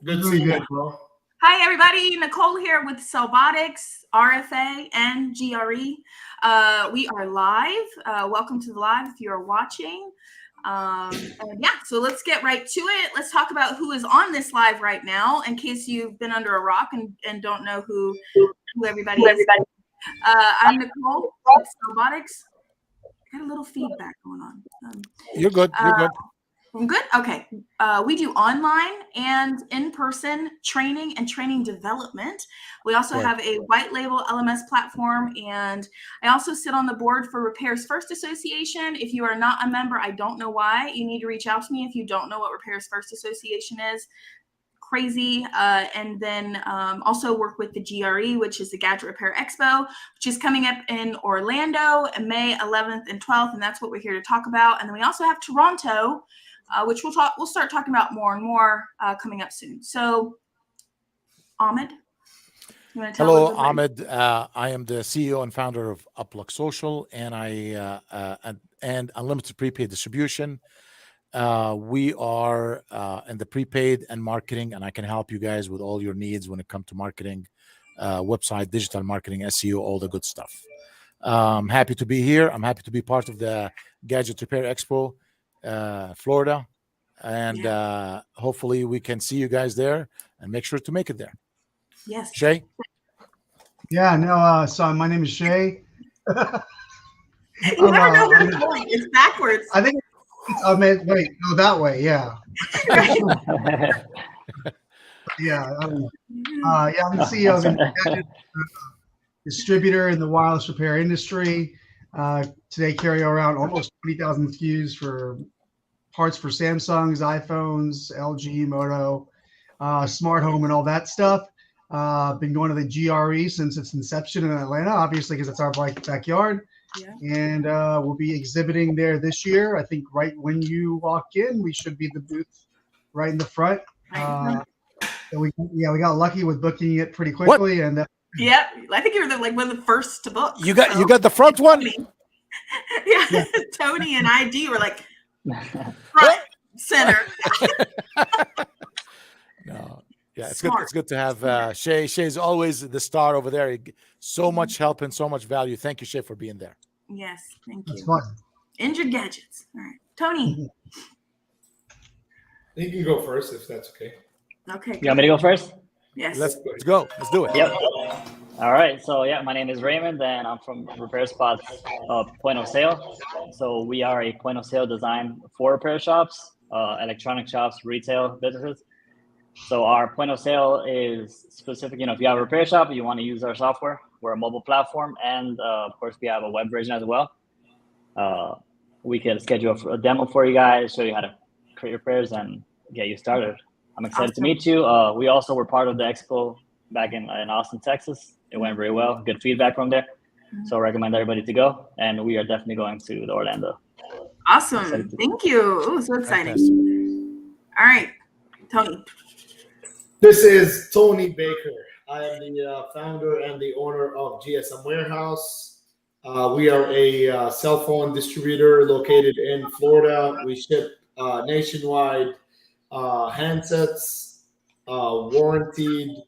Good seeing you, bro. Hi, everybody. Nicole here with Cellbotics, RFA, and GRE. We are live. Welcome to the live if you are watching. So let's get right to it. Let's talk about who is on this live right now, in case you've been under a rock and don't know who everybody is. I'm Nicole with Cellbotics. Got a little feedback going on. You're good. You're good. I'm good. Okay. We do online and in-person training and training development. We also have a white label LMS platform, and I also sit on the board for Repairs First Association. If you are not a member, I don't know why. You need to reach out to me if you don't know what Repairs First Association is. Crazy. And then also work with the GRE, which is the Gadget Repair Expo, which is coming up in Orlando on May 11th and 12th, and that's what we're here to talk about. And then we also have Toronto, which we'll start talking about more and more coming up soon. So, Ahmed, you want to tell Hello, Ahmed. I am the CEO and founder of Uplook Social, and and Unlimited Prepaid Distribution. We are in the prepaid and marketing, and I can help you guys with all your needs when it comes to marketing, website, digital marketing, SEO, all the good stuff. I'm happy to be here. I'm happy to be part of the Gadget Repair Expo, Florida, and hopefully we can see you guys there and make sure to make it there. Yes. Shay? Yeah, no, so my name is Shay. You never know where it's going. It's backwards. I think it's, wait, no, that way, yeah. Yeah, I'm the CEO of the distributor in the wireless repair industry. Today carry around almost 20,000 SKUs for parts for Samsungs, iPhones, LG, Moto, smart home, and all that stuff. Been going to the GRE since its inception in Atlanta, obviously because it's our backyard. Yeah. And we'll be exhibiting there this year. I think right when you walk in, we should be the booth right in the front. So we got lucky with booking it pretty quickly. What? And yeah, I think you were one of the first to book. You got the front one. Yeah. Tony and ID were like front center. No. Yeah, it's good. It's good to have Shay. Shay's always the star over there. So much help and so much value. Thank you, Shay, for being there. Yes, thank you. That's fun. Injured Gadgets. All right, Tony. You can go first if that's okay. Okay. You want me to go first? Yes. Let's go. Let's do it. Yep. All right. So my name is Raymond, and I'm from Repair Spots Point of Sale. So we are a point of sale design for repair shops, electronic shops, retail businesses. So our point of sale is specific. If you have a repair shop, you want to use our software. We're a mobile platform, and of course, we have a web version as well. We can schedule a demo for you guys, show you how to create repairs, and get you started. I'm excited to meet you. We also were part of the expo back in Austin, Texas. It went very well. Good feedback from there. So I recommend everybody to go, and we are definitely going to Orlando. Awesome. Thank you. Oh, so exciting. All right, Tony. This is Tony Baker. I am the founder and the owner of GSM Warehouse. We are a cell phone distributor located in Florida. We ship nationwide handsets, warranted,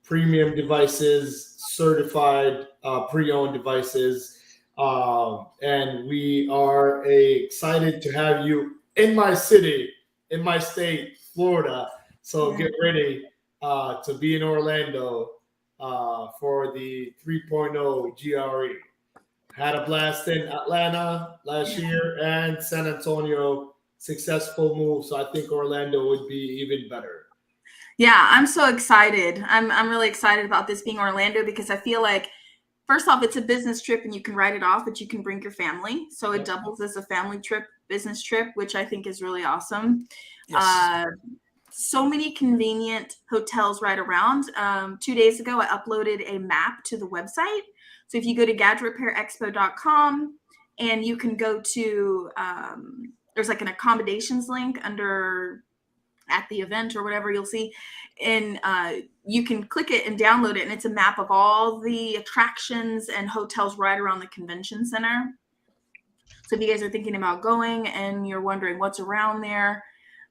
premium devices, certified pre-owned devices. And we are excited to have you in my city, in my state, Florida. So get ready to be in Orlando for the 3.0 GRE. Had a blast in Atlanta last year and San Antonio. Successful move. So I think Orlando would be even better. Yeah, I'm so excited. I'm really excited about this being Orlando because I feel like, first off, it's a business trip and you can write it off, but you can bring your family. So it doubles as a family trip, business trip, which I think is really awesome. Yes. So many convenient hotels right around. 2 days ago, I uploaded a map to the website. So if you go to gadgetrepairexpo.com and you can go to, there's like an accommodations link under at the event or whatever you'll see. And you can click it and download it. And it's a map of all the attractions and hotels right around the convention center. So if you guys are thinking about going and you're wondering what's around there,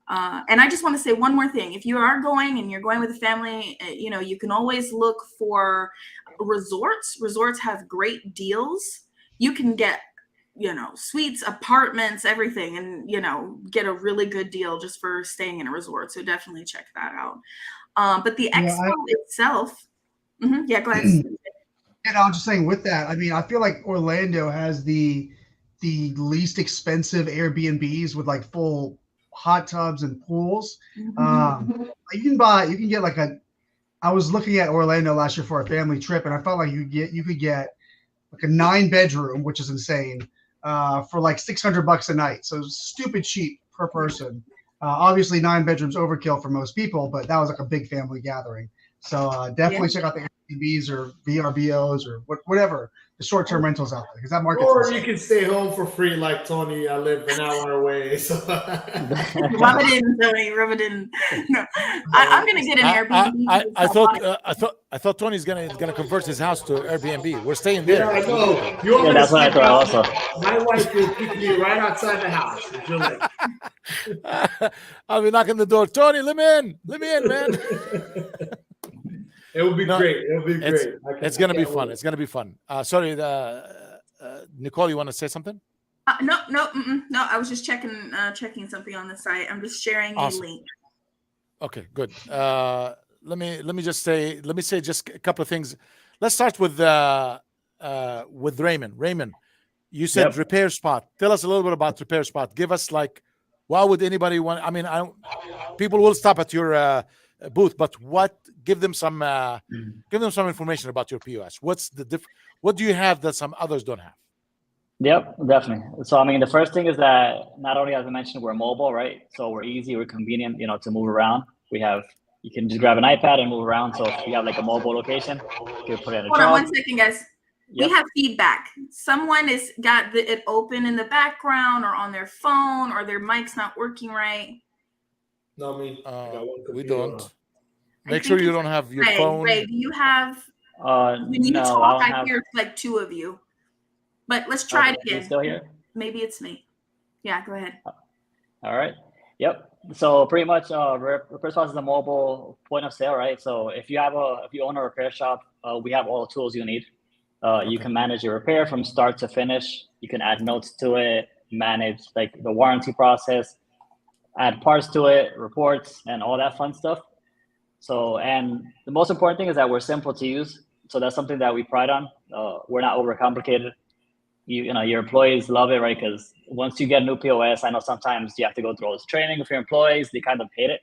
And I just want to say one more thing. If you are going and you're going with a family, you know, you can always look for resorts. Resorts have great deals. You can get, you know, suites, apartments, everything, and, you know, get a really good deal just for staying in a resort. So definitely check that out. But the expo itself, yeah, go ahead. And I'm just saying with that, I mean, I feel like Orlando has the least expensive Airbnbs with like full hot tubs and pools. You can get like I was looking at Orlando last year for a family trip, and I felt like you could get like a 9-bedroom, which is insane, for like $600 a night. So stupid cheap per person. Obviously 9 bedrooms overkill for most people, but that was like a big family gathering. So definitely check out the Airbnbs or VRBOs or whatever the short-term rentals out there, because that market's Or insane. you can stay home for free like Tony. I live an hour away. So. Rub it in, Tony. Rub it in. No, I'm gonna get an Airbnb. I thought Tony's gonna convert his house to Airbnb. We're staying there. Yeah, I know. You want Yeah, me to that's what I sleep thought out? also. My wife will pick me right outside the house. If you're like, I'll be knocking the door. Tony, let me in, man. it will be great. It'll be It's- great. It's gonna be fun. It's gonna be fun. Sorry, Nicole, you want to say something? No. I was just checking something on the site. I'm just sharing Awesome. a link. Okay, good. Let me say just a couple of things. Let's start with Raymond. Raymond, you said Repair Spot. Tell us a little bit about Repair Spot. Give us like, why would anybody want? I mean, people will stop at your booth, but give them some information about your POS. What's the what do you have that some others don't have? Yep, definitely. So, I mean, the first thing is that not only, as I mentioned, we're mobile, right? So we're easy, we're convenient, you know, to move around. You can just grab an iPad and move around. So if you have like a mobile location, you can put it in a Hold on 1 second, guys. Yep. We have feedback. Someone is got it open in the background or on their phone, or their mic's not working right. No, me. I got one We computer don't. on. Make sure you don't have your phone. Ray, do you have? When you no, talk, I don't hear like 2 of you. But let's try it You again. still here? Maybe it's me. Yeah, go ahead. All right. Yep. So pretty much, Repair Spot is a mobile point of sale, right? So if you own a repair shop, we have all the tools you need. You can manage your repair from start to finish. You can add notes to it, manage like the warranty process, add parts to it, reports, and all that fun stuff. So, and the most important thing is that we're simple to use. So that's something that we pride on. We're not overcomplicated. You know, your employees love it, right? Because once you get a new POS, I know sometimes you have to go through all this training with your employees. They kind of hate it.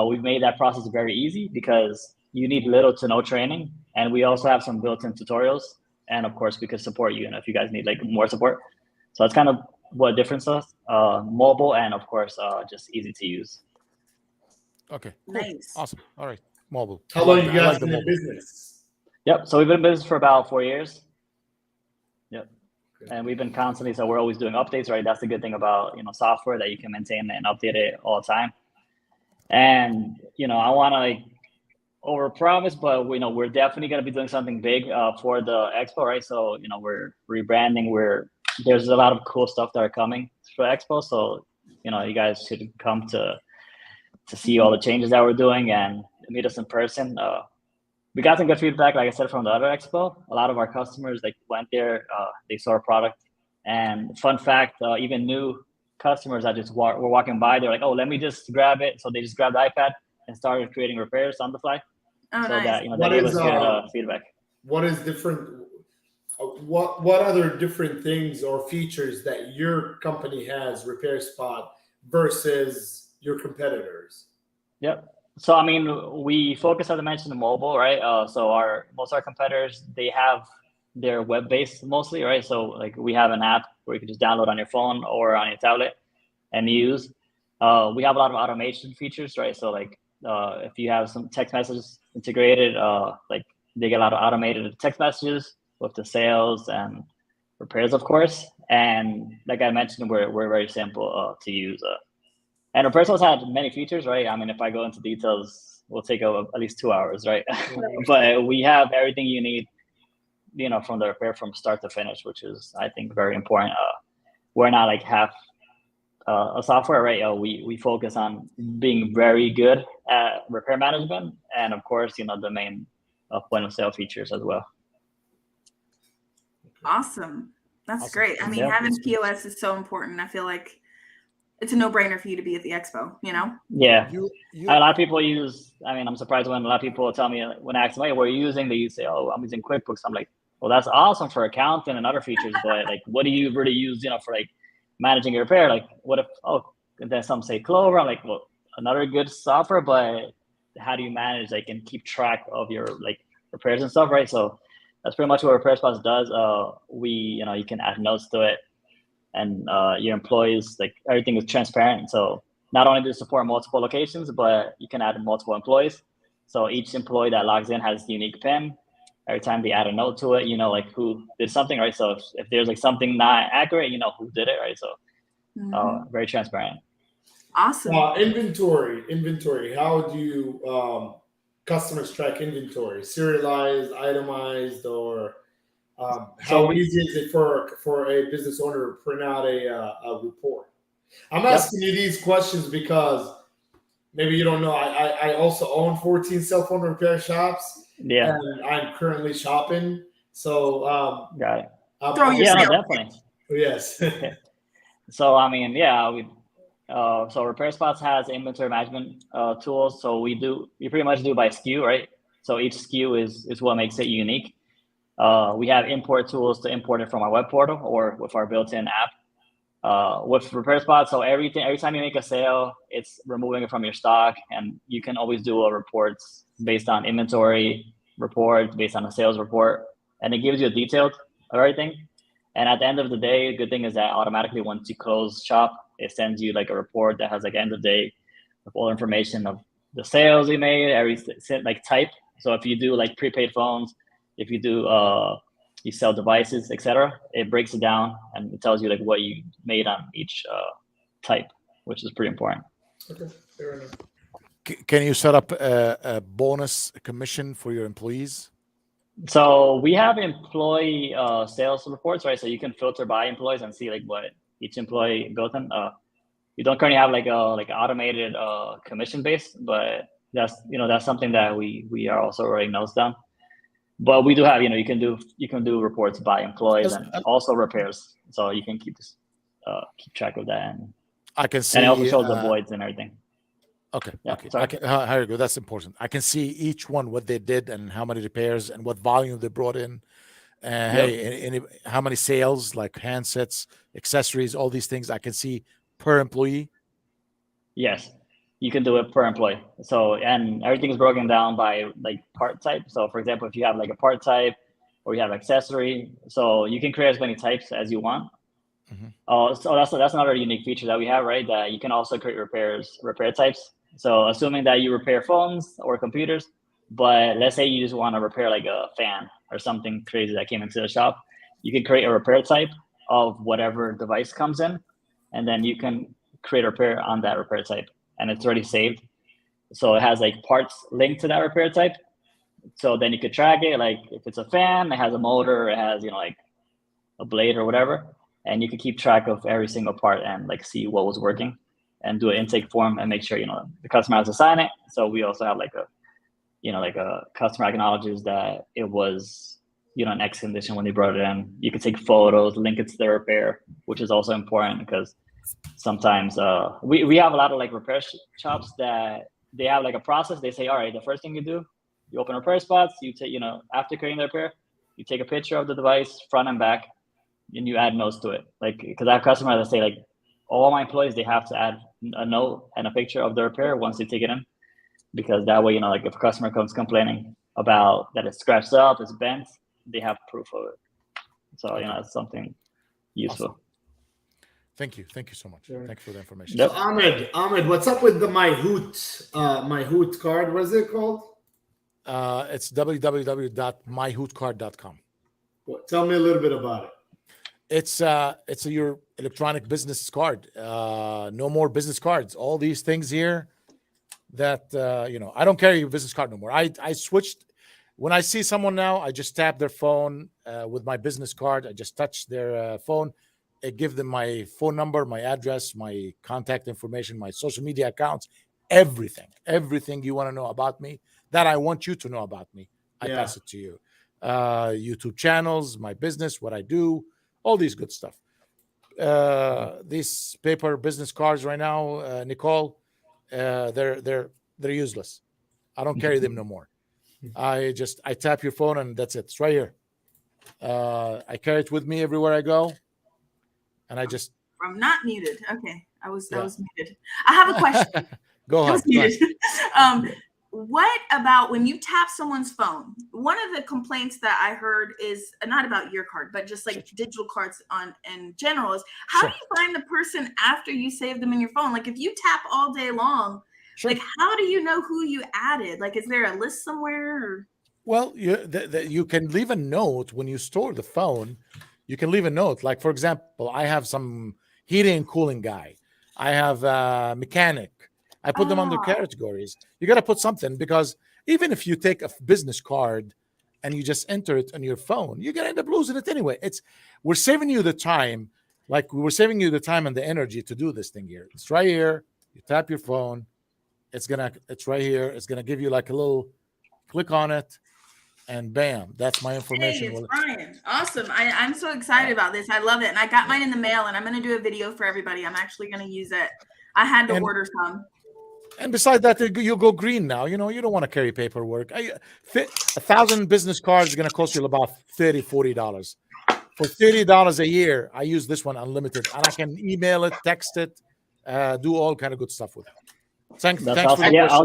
We've made that process very easy because you need little to no training. And we also have some built-in tutorials. And of course, we could support you, if you guys need like more support. So that's kind of what difference is. Mobile and of course, just easy to use. Okay. Cool. Nice. Awesome. All right. Mobile. How long you guys been in business? Yep. So we've been in business for about 4 years. Yep. And we've been constantly, so we're always doing updates, right? That's the good thing about, software, that you can maintain and update it all the time. And, I want to like overpromise, but we're definitely going to be doing something big for the expo, right? So, we're rebranding. There's a lot of cool stuff that are coming for expo. So, you guys should come to see all the changes that we're doing and meet us in person. We got some good feedback, like I said, from the other expo. A lot of our customers went there, they saw our product. And fun fact, even new customers that just were walking by, they're like, "Oh, let me just grab it." So they just grabbed the iPad and started creating repairs on the fly. Oh, so nice. that gave us good feedback. What is different? What other different things or features that your company has, Repair Spot, versus your competitors? Yep. So, I mean, we focus, as I mentioned, on mobile, right? So most of our competitors, they have their web-based mostly, right? So like we have an app where you can just download on your phone or on your tablet and use. We have a lot of automation features, right? So like if you have some text messages integrated, like they get a lot of automated text messages with the sales and repairs, of course. And like I mentioned, we're very simple to use. And Repair Spot had many features, right? I mean, if I go into details, we'll take at least 2 hours, right? But we have everything you need, from the repair from start to finish, which is, I think, very important. We're not like half a software, right? We focus on being very good at repair management, and of course, the main point of sale features as well. Awesome. That's Awesome. great. I mean, Yeah. having POS is so important. I feel like it's a no-brainer for you to be at the expo, Yeah. You A lot of people use, I'm surprised when a lot of people tell me, when I ask them, hey, what are you using? They say, oh, I'm using QuickBooks. I'm like, well, that's awesome for accounting and other features, but like, what do you really use, for like managing your repair? Like, what if, and then some say Clover. I'm like, well, another good software, but how do you manage, like, and keep track of your like repairs and stuff, right? So that's pretty much what Repair Spots does. You can add notes to it, and your employees, like, everything is transparent. So not only do you support multiple locations, but you can add multiple employees. So each employee that logs in has a unique PIN. Every time they add a note to it, like who did something, right? So if there's like something not accurate, who did it, right? So very transparent. Awesome. Inventory. How do you customers track inventory? Serialized, itemized, or how easy is it for a business owner to print out a report? I'm asking you these questions because maybe you don't know. I also own 14 cell phone repair shops. Yeah. And I'm currently shopping. So got it. Throw your no, sales. definitely. Yes. Okay. So so Repair Spots has inventory management tools. So we pretty much do by SKU, right? So each SKU is what makes it unique. We have import tools to import it from our web portal or with our built-in app. With Repair Spots, so every time you make a sale, it's removing it from your stock, and you can always do a reports based on inventory report, based on a sales report, and it gives you a detailed of everything. And at the end of the day, the good thing is that automatically once you close shop, it sends you like a report that has like end of day with all information of the sales you made, every like type. So if you do like prepaid phones, if you do you sell devices, etc., it breaks it down and it tells you like what you made on each type, which is pretty important. Okay, fair enough. Can you set up a bonus commission for your employees? So we have employee sales reports, right? So you can filter by employees and see like what each employee built in. You don't currently have like automated commission base, but that's something that we are also writing notes down. But we do have, you can do reports by employees and also repairs, so you can keep track of that. And I can see, and it also shows the voids and everything. Okay. Yeah, Okay. Here you go. That's important. I can see each one what they did and how many repairs and what volume they brought in. Hey, how many sales, like handsets, accessories, all these things. I can see per employee. Yes, you can do it per employee. So, and everything is broken down by like part type. So for example, if you have like a part type or you have accessory, so you can create as many types as you want. So that's another unique feature that we have, right? That you can also create repair types. So assuming that you repair phones or computers, but let's say you just want to repair like a fan or something crazy that came into the shop, you can create a repair type of whatever device comes in, and then you can create a repair on that repair type, and it's already saved. So it has like parts linked to that repair type. So then you could track it. Like if it's a fan, it has a motor, it has, like a blade or whatever. And you can keep track of every single part and like see what was working and do an intake form and make sure, the customer has to sign it. So we also have like a customer acknowledges that it was, in X condition when they brought it in. You can take photos, link it to the repair, which is also important because sometimes we have a lot of like repair shops that they have like a process. They say, all right, the first thing you do, you open Repair Spots, you take, after creating the repair, you take a picture of the device front and back, and you add notes to it. Like, because I have customers that say like, all my employees, they have to add a note and a picture of the repair once they take it in, because that way, like if a customer comes complaining about that it's scratched up, it's bent, they have proof of it. So, it's something useful. Awesome. Thank you so much. Sure. Thank you for the information. So Ahmed, what's up with the My Hoot card? What is it called? It's www.myhootcard.com. Well, tell me a little bit about it. It's your electronic business card. No more business cards. All these things here that I don't carry your business card no more. I switched. When I see someone now, I just tap their phone with my business card. I just touch their phone. give them my phone number, my address, my contact information, my social media accounts, everything you want to know about me, that I want you to know about me, I pass it to you. YouTube channels, my business, what I do, all these good stuff. These paper business cards right now, Nicole, they're useless. I don't carry them no more. I tap your phone and that's it. It's right here. I carry it with me everywhere I go, and I just. I'm not muted. Okay, I was muted. I have a question. Go ahead. I was muted. What about when you tap someone's phone? One of the complaints that I heard is not about your card, but just like digital cards in general is how do you find the person after you save them in your phone? Like if you tap all day long, like how do you know who you added? Like is there a list somewhere? Or? Well, you can leave a note when you store the phone. You can leave a note. Like for example, I have some heating and cooling guy. I have a mechanic. I put them under categories. You got to put something, because even if you take a business card and you just enter it on your phone, you're going to end up losing it anyway. We're saving you the time. Like we were saving you the time and the energy to do this thing here. It's right here. You tap your phone. It's right here. It's going to give you like a little click on it and bam, that's my information. Hey, it's Brian. Awesome. I'm so excited about this. I love it. And I got mine in the mail and I'm going to do a video for everybody. I'm actually going to use it. I had to order some. And besides that, you'll go green now. You don't want to carry paperwork. 1,000 business cards is going to cost you about $30, $40. For $30 a year, I use this one unlimited, and I can email it, text it, do all kind of good stuff with it. Thanks for the question. I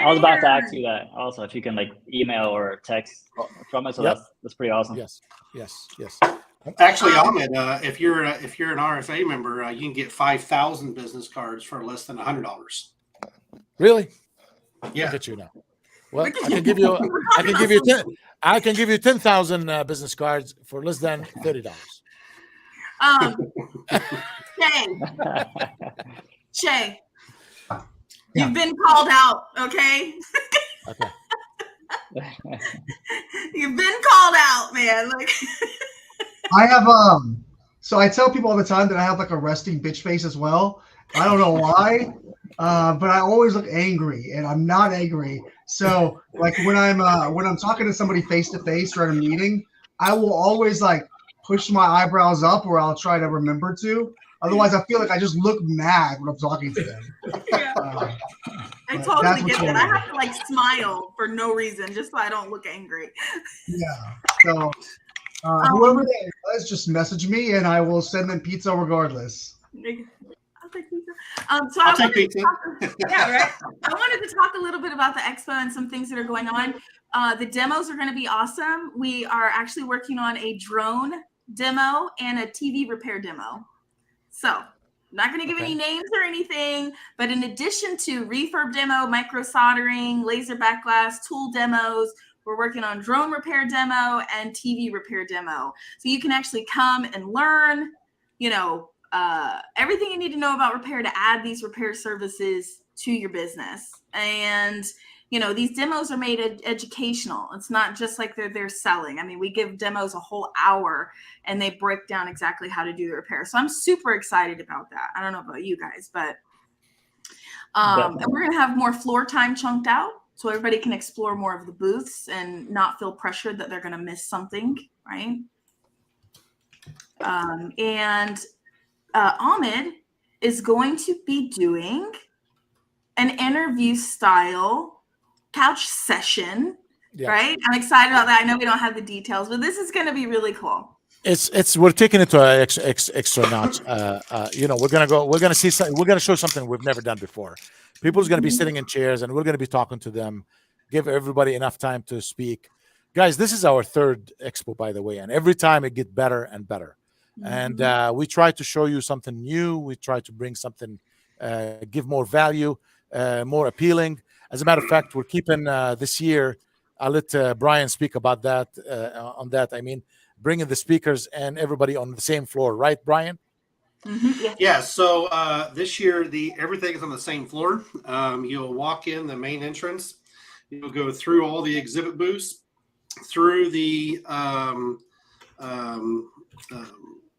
was about to ask you that also, if you can like email or text from it. So that's pretty awesome. Yes. Actually, Ahmed, if you're an RFA member, you can get 5,000 business cards for less than $100. Really? Yeah. Look at you now. Well, I can give you 10,000 business cards for less than $30. Shay, you've been called out. Okay. Okay. You've been called out, man. Like. I have so I tell people all the time that I have like a resting bitch face as well. I don't know why, but I always look angry, and I'm not angry. So like when I'm talking to somebody face to face or at a meeting, I will always like push my eyebrows up, or I'll try to remember to. Otherwise, I feel like I just look mad when I'm talking to them. Yeah. I totally get that. I have to like smile for no reason, just so I don't look angry. Yeah. So whoever that is, just message me, and I will send them pizza regardless. I'll take pizza. I'll take pizza. Yeah, right. I wanted to talk a little bit about the expo and some things that are going on. The demos are going to be awesome. We are actually working on a drone demo and a TV repair demo. So I'm not going to give any names or anything, but in addition to refurb demo, micro soldering, laser backglass, tool demos, we're working on drone repair demo and TV repair demo. So you can actually come and learn, everything you need to know about repair to add these repair services to your business. And, these demos are made educational. It's not just like they're selling. I mean, we give demos a whole hour and they break down exactly how to do the repair. So I'm super excited about that. I don't know about you guys, but and we're going to have more floor time chunked out so everybody can explore more of the booths and not feel pressured that they're going to miss something, right? And Ahmed is going to be doing an interview style couch session, right? I'm excited about that. I know we don't have the details, but this is going to be really cool. We're taking it to an extra notch. We're going to show something we've never done before. People's going to be sitting in chairs and we're going to be talking to them, give everybody enough time to speak. Guys, this is our third expo, by the way, and every time it gets better and better. And we try to show you something new. We try to bring something, give more value, more appealing. As a matter of fact, we're keeping this year. I'll let Brian speak about that. On that, I mean, bringing the speakers and everybody on the same floor, right, Brian? Mm-hmm. Yeah. So this year, everything is on the same floor. You'll walk in the main entrance. You'll go through all the exhibit booths, through the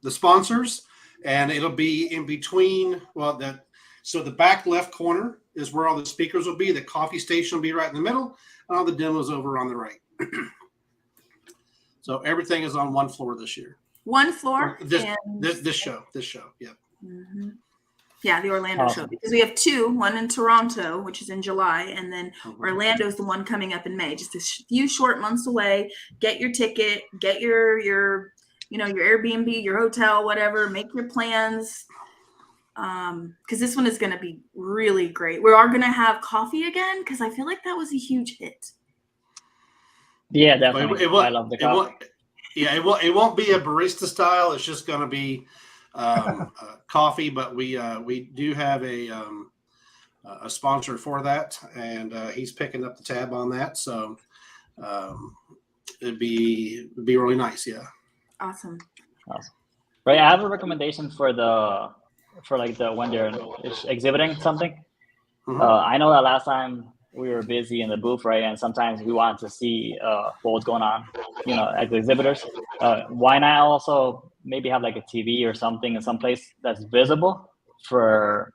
sponsors, and it'll be in between. Well, so the back left corner is where all the speakers will be. The coffee station will be right in the middle, and all the demos over on the right. So everything is on one floor this year. One floor. This show. Yeah. Mm-hmm. Yeah, the Orlando Awesome. show, because we have two, one in Toronto, which is in July, and then Orlando's the one coming up in May. Just a few short months away. Get your ticket, get your your Airbnb, your hotel, whatever. Make your plans, because this one is going to be really great. We are going to have coffee again, because I feel like that was a huge hit. Yeah, definitely. I love the coffee. It won't be a barista style. It's just going to be coffee, but we do have a sponsor for that, and he's picking up the tab on that. So it'd be really nice. Yeah. Awesome. Right. I have a recommendation for when they're exhibiting something. Mm-hmm. I know that last time we were busy in the booth, right? And sometimes we wanted to see what was going on, at the exhibitors. Why not also maybe have like a TV or something in some place that's visible or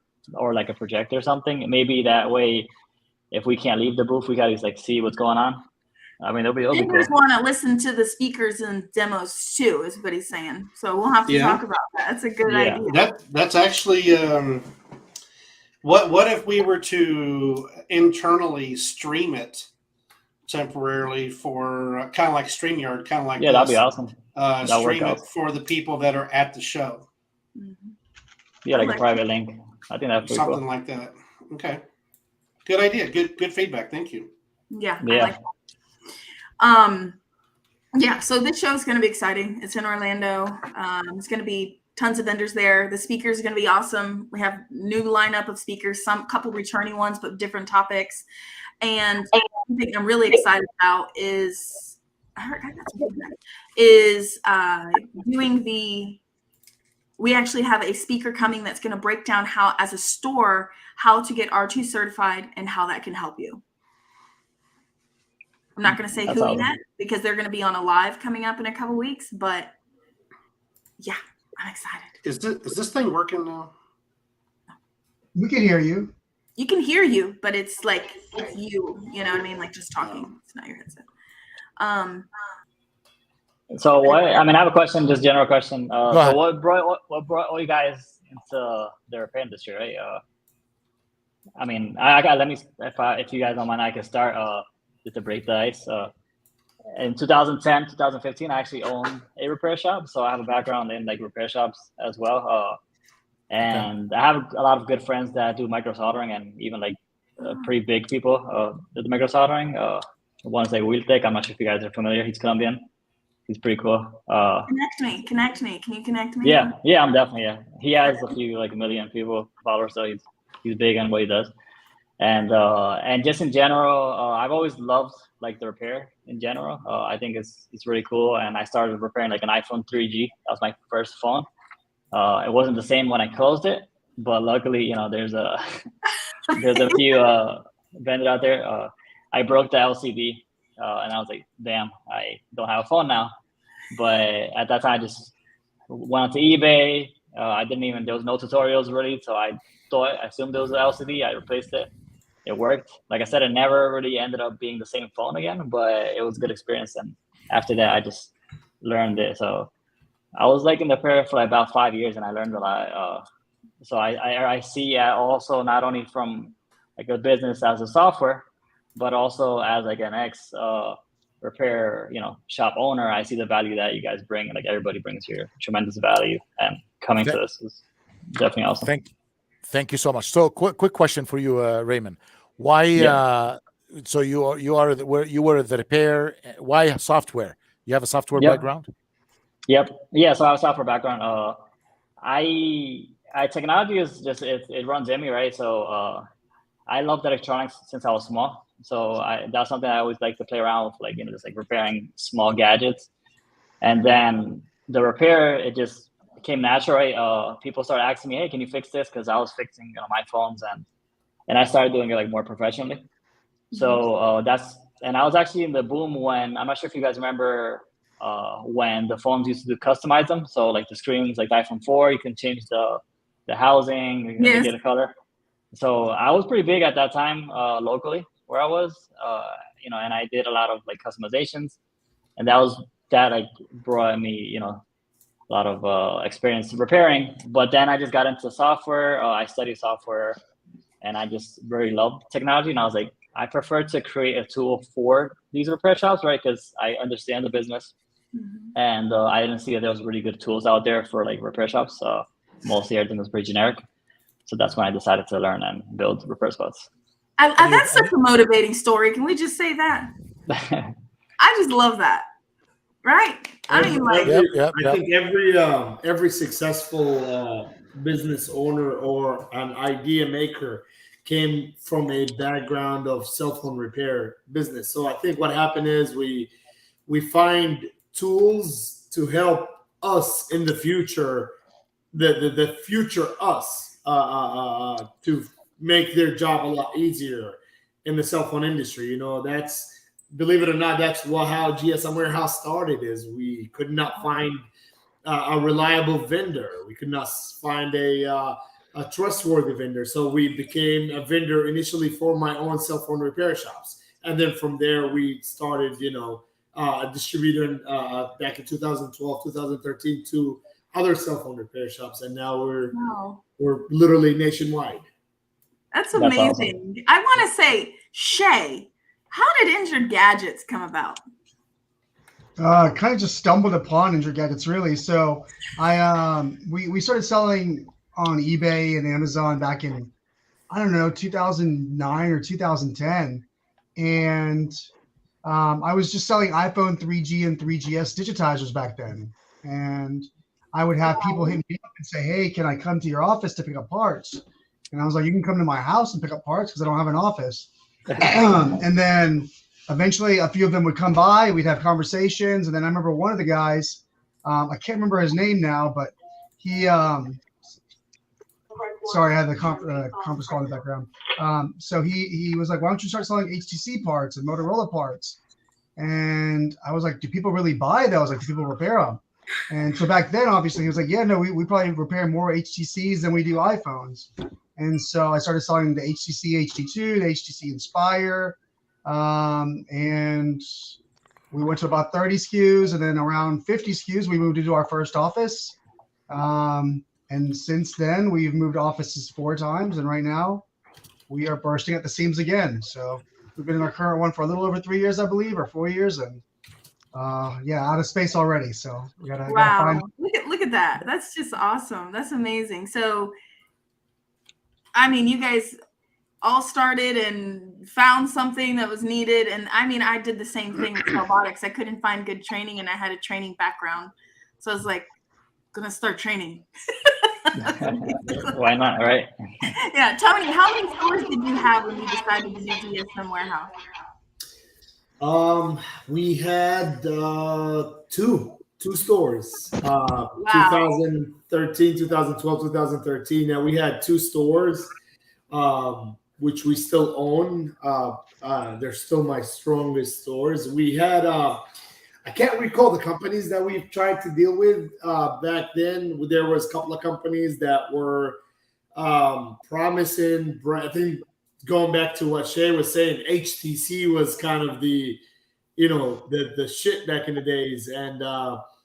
like a projector or something? Maybe that way, if we can't leave the booth, we can at least like see what's going on. I mean, it'll be cool. Vendors want to listen to the speakers and demos too, is what he's saying. So we'll have to talk about that. That's a good idea. That's actually what if we were to internally stream it temporarily for kind of like StreamYard, kind of like that'd be awesome. Stream it for the people that are at the show. Mm-hmm. Yeah, like a private link. I think that's something cool. like that. Okay, good idea. Good feedback. Thank you. Yeah. I like that. So this show is going to be exciting. It's in Orlando. It's going to be tons of vendors there. The speakers are going to be awesome. We have new lineup of speakers, couple returning ones, but different topics. And something I'm really excited about is we actually have a speaker coming that's going to break down how, as a store, how to get R2 certified and how that can help you. I'm not going to say who yet, because they're going to be on a live coming up in a couple weeks, but yeah, I'm excited. Is this thing working now? We can hear you. You can hear you, but it's like you know what I mean? Like just talking. It's not your headset. So what? I mean, I have a question, just general question. So what brought all you guys into the repair industry, right? I mean, if you guys don't mind, I can start just to break the ice. In 2010, 2015, I actually owned a repair shop, so I have a background in like repair shops as well. And I have a lot of good friends that do micro soldering, and even like pretty big people that do micro soldering. One's like Wiltek. I'm not sure if you guys are familiar. He's Colombian. He's pretty cool. Connect me. Can you connect me? Yeah, I'm definitely. Yeah, he has a few like 1 million people followers, so he's big on what he does. And just in general, I've always loved like the repair in general. I think it's really cool. And I started repairing like an iPhone 3G. That was my first phone. It wasn't the same when I closed it, but luckily, there's a few vendors out there. I broke the LCD, and I was like, damn, I don't have a phone now. But at that time, I just went onto eBay. There was no tutorials really, so I assumed it was an LCD. I replaced it. It worked. Like I said, it never really ended up being the same phone again, but it was a good experience. And after that, I just learned it. So I was like in the repair for like about 5 years, and I learned a lot. So I see also not only from like a business as a software, but also as like an repair shop owner. I see the value that you guys bring, and like everybody brings here tremendous value. And coming to this is definitely awesome. Thank you so much. So quick question for you, Raymond. Why? So you were the repair. Why software? You have a software background? Yep. Yeah. So I have a software background. Technology is just it runs in me, right? So I loved electronics since I was small. So that's something I always like to play around with, like just like repairing small gadgets. And then the repair, it just became natural, right? People started asking me, hey, can you fix this? Because I was fixing my phones, and I started doing it like more professionally. Mm-hmm. So and I was actually in the boom when, I'm not sure if you guys remember when the phones used to customize them. So like the screens, like the iPhone 4, you can change the housing, you can Yes. get a color. So I was pretty big at that time locally where I was, and I did a lot of like customizations, and that like brought me, a lot of experience repairing. But then I just got into software. I studied software, and I just really loved technology. And I was like, I prefer to create a tool for these repair shops, right? Because I understand the business, and I didn't see that there was really good tools out there for like repair shops. Mostly everything was pretty generic. So that's when I decided to learn and build repair spots. That's such a motivating story. Can we just say that? I just love that. Right? I mean, like, I think every successful business owner or an idea maker came from a background of cell phone repair business. So I think what happened is we find tools to help us in the future, the future us, to make their job a lot easier in the cell phone industry. That's, believe it or not, that's how GSM Warehouse started. Is we could not find a reliable vendor. We could not find a trustworthy vendor. So we became a vendor initially for my own cell phone repair shops, and then from there we started, a distributor back in 2012, 2013 to other cell phone repair shops, and now we're literally nationwide. That's amazing. Awesome. I want to say, Shay, how did Injured Gadgets come about? Kind of just stumbled upon Injured Gadgets, really. So we started selling on eBay and Amazon back in, I don't know, 2009 or 2010. And I was just selling iPhone 3G and 3GS digitizers back then. And I would have people hit me up and say, hey, can I come to your office to pick up parts? And I was like, you can come to my house and pick up parts because I don't have an office. And then eventually a few of them would come by. We'd have conversations. And then I remember one of the guys, I can't remember his name now, but he, sorry, I had the conference call in the background. So he was like, why don't you start selling HTC parts and Motorola parts? And I was like, do people really buy those? Like, do people repair them? And so back then, obviously, he was like, yeah, no, we probably repair more HTCs than we do iPhones. And so I started selling the HTC HD2, the HTC Inspire, and we went to about 30 SKUs, and then around 50 SKUs, we moved into our first office. And since then, we've moved offices 4 times, and right now we are bursting at the seams again. So we've been in our current one for a little over 3 years, I believe, or 4 years, and out of space already. So we gotta find. Look at that. That's just awesome. That's amazing. So, I mean, you guys all started and found something that was needed. And I mean, I did the same thing with robotics. I couldn't find good training, and I had a training background. So I was like, gonna start training. Why not, right? Yeah. Tony, how many stores did you have when you decided to do GSM Warehouse? We had two stores. Wow. 2013, 2012, 2013. Now we had 2 stores, which we still own. They're still my strongest stores. We had I can't recall the companies that we've tried to deal with back then. There was a couple of companies that were promising. I think going back to what Shay was saying, HTC was kind of the shit back in the days, and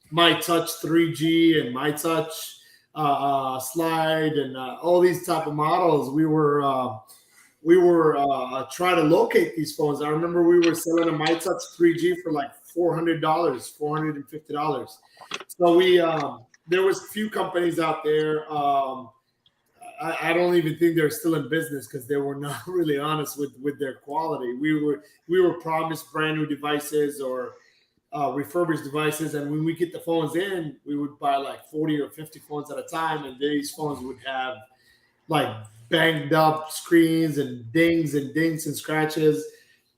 My Touch 3G and My Touch Slide and all these type of models. We were trying to locate these phones. I remember we were selling a My Touch 3G for like $400, $450. So there was a few companies out there. I don't even think they're still in business because they were not really honest with their quality. We were promised brand new devices or refurbished devices, and when we get the phones in, we would buy like 40 or 50 phones at a time, and these phones would have like banged up screens and dings and scratches.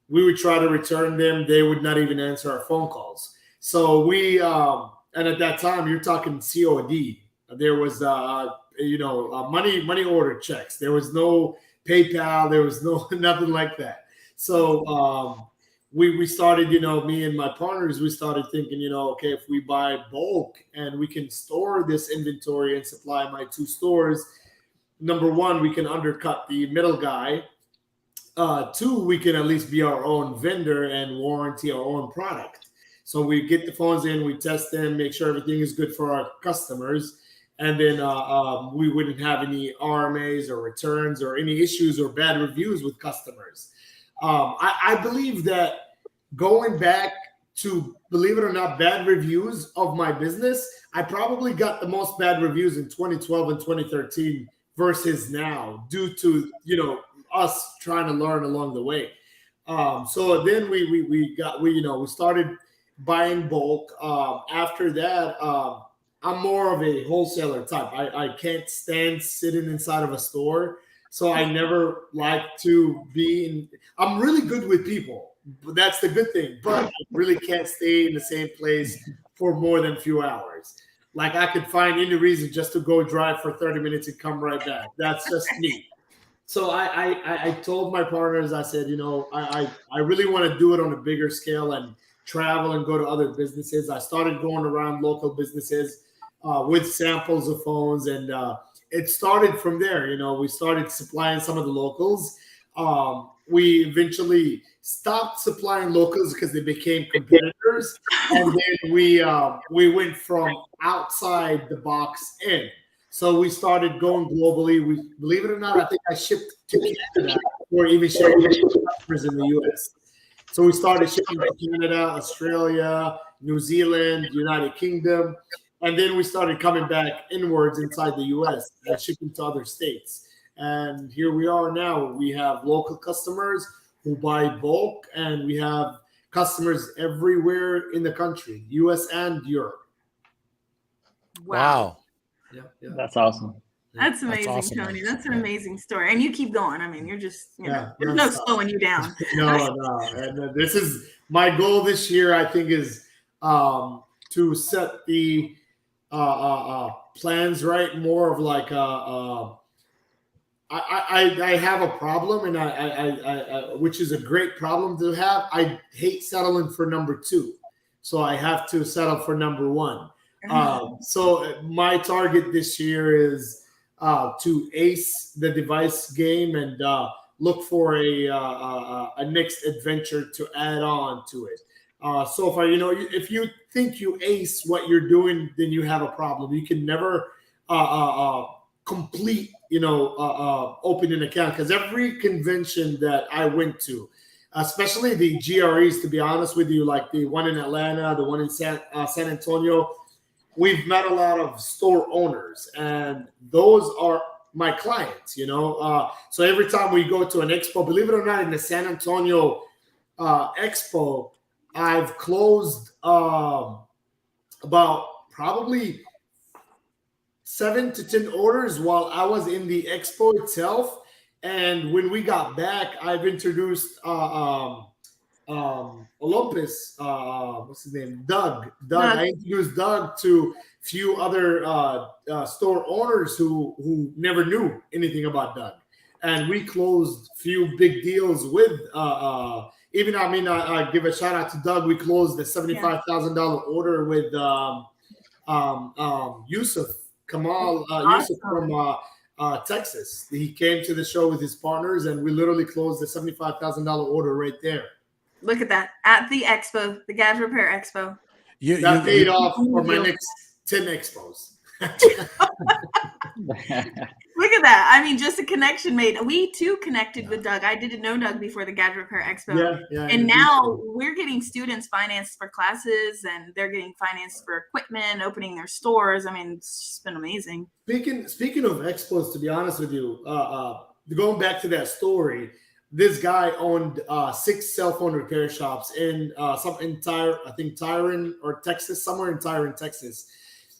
We would try to return them. They would not even answer our phone calls. So we and at that time, you're talking COD. There was money order checks. There was no PayPal. There was no nothing like that. So we started, me and my partners, we started thinking, okay, if we buy bulk and we can store this inventory and supply my two stores, number one, we can undercut the middle guy. Two, we can at least be our own vendor and warranty our own product. So we get the phones in, we test them, make sure everything is good for our customers, and then we wouldn't have any RMAs or returns or any issues or bad reviews with customers. I believe that going back to, believe it or not, bad reviews of my business, I probably got the most bad reviews in 2012 and 2013 versus now, due to us trying to learn along the way. So then we started buying bulk. After that, I'm more of a wholesaler type. I can't stand sitting inside of a store. So I never like to be in. I'm really good with people. That's the good thing. But I really can't stay in the same place for more than a few hours. Like, I could find any reason just to go drive for 30 minutes and come right back. That's just me. So I told my partners, I said, I really want to do it on a bigger scale and travel and go to other businesses. I started going around local businesses with samples of phones, and it started from there. We started supplying some of the locals. We eventually stopped supplying locals because they became competitors, and then we went from outside the box in. So we started going globally. We, believe it or not, I think I shipped to Canada or even shipping to customers in the US. So we started shipping to Canada, Australia, New Zealand, United Kingdom, and then we started coming back inwards inside the US and shipping to other states. And here we are now. We have local customers who buy bulk, and we have customers everywhere in the country, US and Europe. Wow. Yeah. That's awesome. That's amazing, awesome, Tony. man. That's an amazing story. And you keep going. I mean, you're just, Yeah, there's no nonstop. slowing you down. No. And this is my goal this year, I think, is to set the plans right, more of like I have a problem, and I which is a great problem to have. I hate settling for number two, so I have to settle for number one. So my target this year is to ace the device game and look for a next adventure to add on to it. So far, if you think you ace what you're doing, then you have a problem. You can never complete, open an account, because every convention that I went to, especially the GREs, to be honest with you, like the one in Atlanta, the one in San Antonio, we've met a lot of store owners, and those are my clients, So every time we go to an expo, believe it or not, in the San Antonio expo, I've closed about probably 7 to 10 orders while I was in the expo itself. And when we got back, I've introduced Olympus, what's his name? Doug. I introduced Doug to a few other store owners who never knew anything about Doug. And we closed a few big deals with I give a shout out to Doug. We closed the $75,000 order with Yusuf Kamal, Yusuf from Texas. He came to the show with his partners, and we literally closed the $75,000 order right there. Look at that at the expo, the Gadget Repair Expo. That paid off for my next 10 expos. Look at that. I mean, just a connection made. We too connected with Doug. I didn't know Doug before the Gadget Repair Expo. And now we're getting students financed for classes, and they're getting financed for equipment, opening their stores. I mean, it's just been amazing. Speaking of expos, to be honest with you, going back to that story, this guy owned 6 cell phone repair shops in Tyron or Texas, somewhere in Tyron, Texas.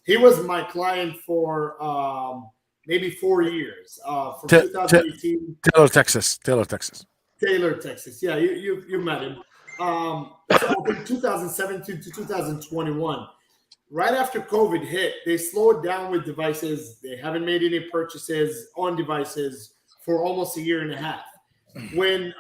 He was my client for maybe 4 years, from 2018. Taylor, Texas. Yeah, you met him. So from 2017 to 2021, right after COVID hit, they slowed down with devices. They haven't made any purchases on devices for almost a year and a half. when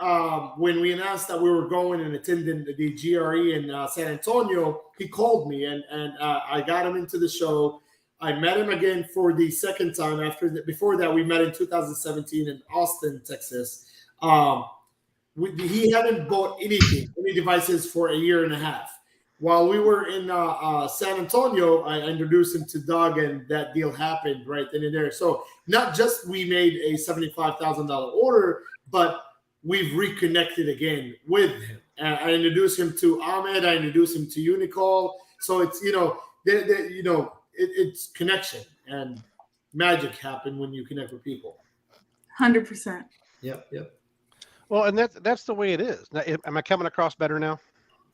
we announced that we were going and attending the GRE in San Antonio, he called me and I got him into the show. I met him again for the second time before that we met in 2017 in Austin, Texas. He hadn't bought any devices for a year and a half. While we were in San Antonio, I introduced him to Doug, and that deal happened right then and there. So not just we made a $75,000 order, but we've reconnected again with him. And I introduced him to Ahmed. I introduced him to Unicall. So it's it's connection, and magic happen when you connect with people. 100%. Yep. Well, and that's the way it is. Now, am I coming across better now?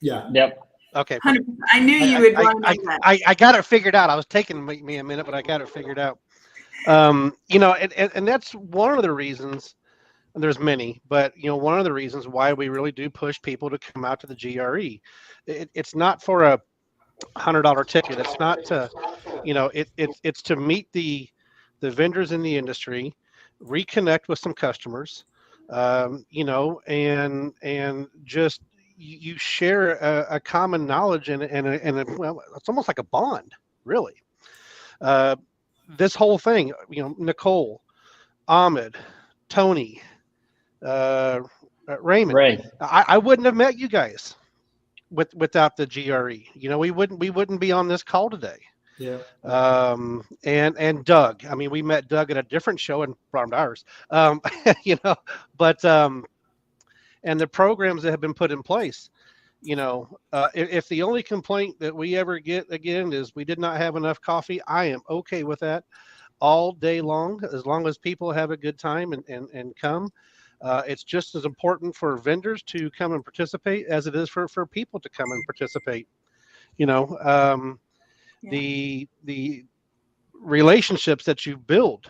Yeah. Yep. Okay. 100%. I knew you would want to know that. I got it figured out. I was taking me a minute, but I got it figured out. And that's one of the reasons. And there's many, but one of the reasons why we really do push people to come out to the GRE. It's not for a $100 ticket. It's not to, it's to meet the vendors in the industry, reconnect with some customers, and just you share a common knowledge and well, it's almost like a bond, really. This whole thing, Nicole, Ahmed, Tony, Raymond, Right. I wouldn't have met you guys without the GRE. We wouldn't be on this call today. Yeah. And Doug. I mean, we met Doug at a different show and brought him to ours. But and the programs that have been put in place. If the only complaint that we ever get again is we did not have enough coffee, I am okay with that all day long, as long as people have a good time and come. It's just as important for vendors to come and participate as it is for people to come and participate. The relationships that you build,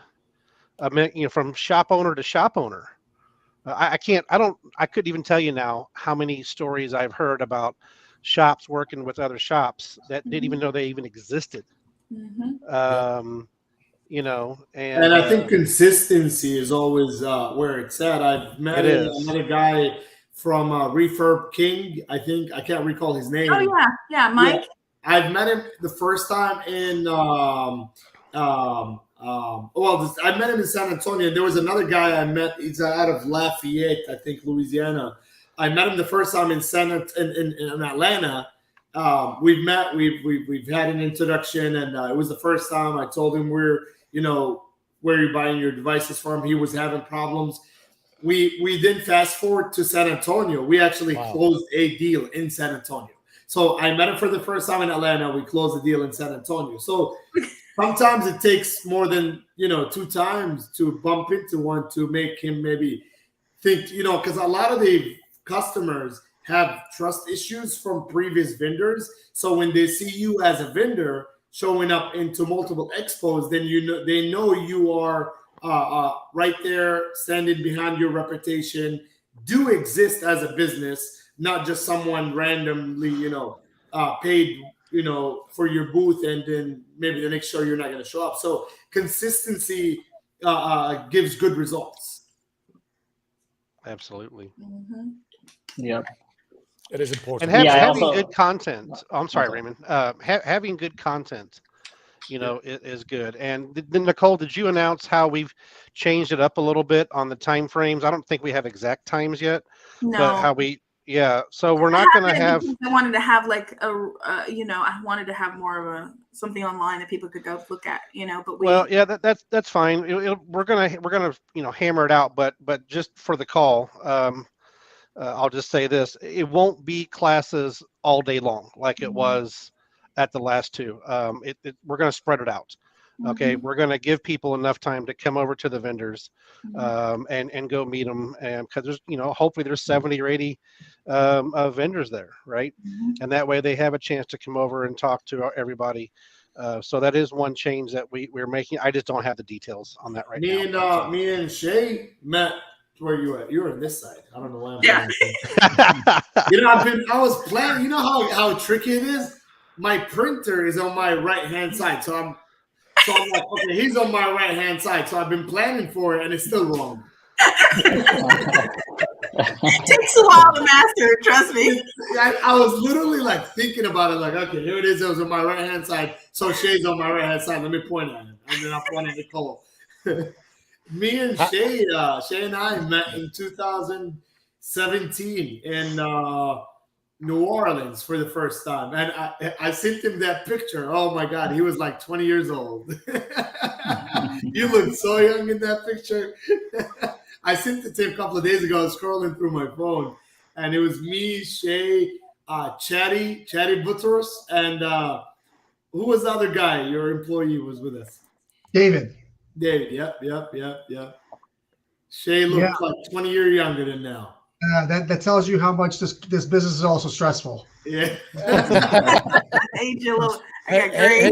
from shop owner to shop owner. I couldn't even tell you now how many stories I've heard about shops working with other shops that didn't even know they even existed. Mm-hmm. And I think consistency is always where it's at. I've met another guy from Refurb King. I can't recall his name. Oh yeah, Mike. Yeah. I've met him the first time in I met him in San Antonio. There was another guy I met. He's out of Lafayette, I think, Louisiana. I met him the first time in Atlanta. We've met. We've had an introduction, and it was the first time I told him where you're buying your devices from. He was having problems. We then fast forward to San Antonio. We actually closed a deal in San Antonio. So I met him for the first time in Atlanta. We closed the deal in San Antonio. So sometimes it takes more than 2 times to bump into one to make him maybe think, because a lot of the customers have trust issues from previous vendors. So when they see you as a vendor showing up into multiple expos, then they know you are right there, standing behind your reputation, do exist as a business, not just someone randomly, paid, for your booth, and then maybe the next show you're not going to show up. So consistency gives good results. Absolutely. Mm-hmm. Yep. It is important. And having also- good content. Oh, I'm sorry, Raymond. Having good content, is good. And then Nicole, did you announce how we've changed it up a little bit on the time frames? I don't think we have exact times yet, No. but how so we're not going to have. I wanted to have I wanted to have more of something online that people could go look at, but that's fine. We're gonna hammer it out, but just for the call, I'll just say this: it won't be classes all day long like it was at the last 2. We're going to spread it out. Okay, we're going to give people enough time to come over to the vendors and go meet them, and because there's hopefully there's 70 or 80 vendors there, right? And that way they have a chance to come over and talk to everybody. So that is one change that we're making. I just don't have the details on that right now. Me and Shay met. Where you at? You're on this side. I don't know why I'm I was planning. You know how tricky it is? My printer is on my right-hand side. So I'm like, okay, he's on my right-hand side. So I've been planning for it, and it's still wrong. It takes a while to master it, trust me. I was literally like thinking about it, like, okay, here it is. It was on my right hand side. So Shay's on my right hand side. Let me point at him, and then I point at Nicole. Me and Shay and I met in 2017 in New Orleans for the first time, and I sent him that picture. Oh my God, he was like 20 years old. You look so young in that picture. I sent it to him a couple of days ago. I was scrolling through my phone, and it was me, Shay, Chatty Butros, and who was the other guy? Your employee was with us. David. Yep. Shay looked like 20 years younger than now. That tells you how much this business is also stressful. Yeah. Age a little. Hey,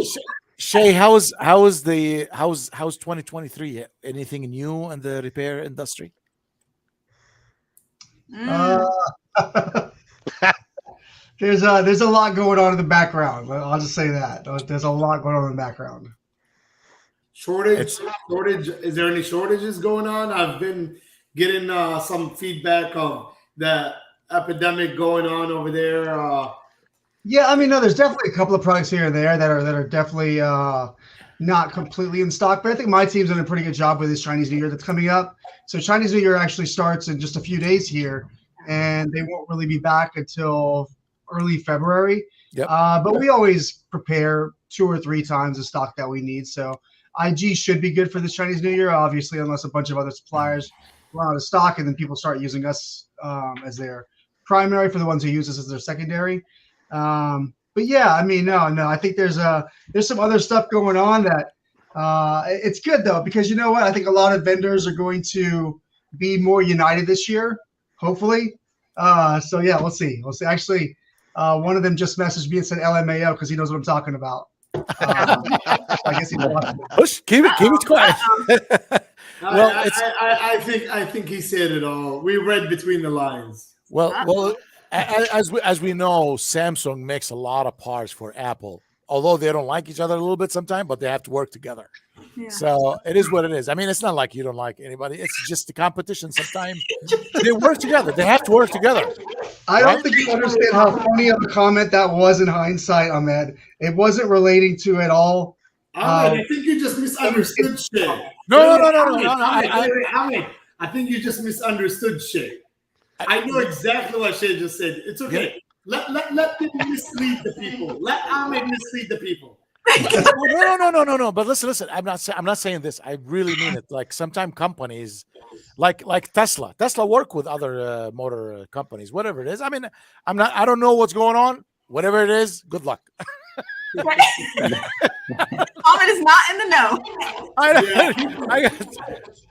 Shay, how's 2023? Anything new in the repair industry? There's a lot going on in the background. I'll just say that. There's a lot going on in the background. Shortage. Is there any shortages going on? I've been getting some feedback of the epidemic going on over there. Yeah, I mean, no, there's definitely a couple of products here and there that are definitely not completely in stock. But I think my team's done a pretty good job with this Chinese New Year that's coming up. So Chinese New Year actually starts in just a few days here, and they won't really be back until early February. Yep. But we always prepare 2 or 3 times the stock that we need. So IG should be good for this Chinese New Year, obviously, unless a bunch of other suppliers run out of stock and then people start using us as their primary for the ones who use us as their secondary. But yeah, I mean, no, I think there's some other stuff going on that it's good though, because you know what? I think a lot of vendors are going to be more united this year, hopefully. So yeah, we'll see. Actually, one of them just messaged me and said LMAO because he knows what I'm talking about. I guess he's watching. Keep it quiet. Well, I think he said it all. We read between the lines. Well, as we know, Samsung makes a lot of parts for Apple, although they don't like each other a little bit sometimes, but they have to work together. Yeah. So it is what it is. I mean, it's not like you don't like anybody. It's just the competition. Sometimes they work together. They have to work together. I don't think you understand how funny of a comment that was in hindsight, Ahmed. It wasn't relating to at all. Ahmed, I think you just misunderstood Shay. No. Ahmed, I think you just misunderstood Shay. I know exactly what Shay just said. It's okay. Yeah. Let them mislead the people. Let Ahmed mislead the people. No. But listen. I'm not saying this. I really mean it. Like sometimes companies, like Tesla work with other motor companies, whatever it is. I mean, I don't know what's going on. Whatever it is, good luck. Ahmed is not in the know.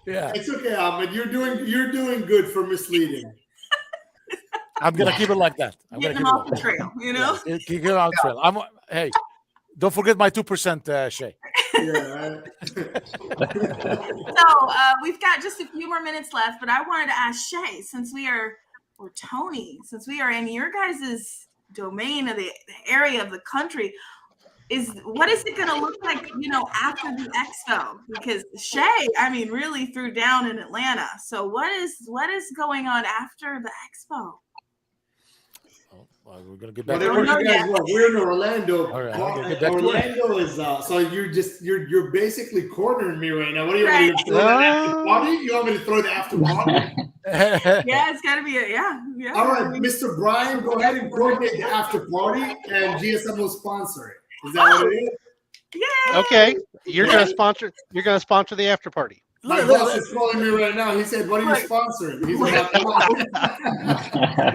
Yeah. It's okay, Ahmed. You're doing good for misleading. I'm gonna keep it like that. I'm getting him off the trail, you know. Yeah, keep it off the trail. Hey, don't forget my 2%, Shay. Yeah. So we've got just a few more minutes left, but I wanted to ask Shay, or Tony, since we are in your guys' domain of the area of the country, what is it going to look like, after the expo? Because Shay, I mean, really threw down in Atlanta. So what is going on after the expo? Well, we're gonna get back. We're in Orlando. All right, Orlando is so you're basically cornering me right now. What do you want me to throw the after party? You want me to throw the after party? Yeah, it's got to be yeah. All right, Mr. Brian, go ahead and coordinate the after party, and GSM will sponsor it. Is that what it is? Yeah. Okay, you're gonna sponsor the after party. My boss is calling me right now. He said, "What are you sponsoring?" He's about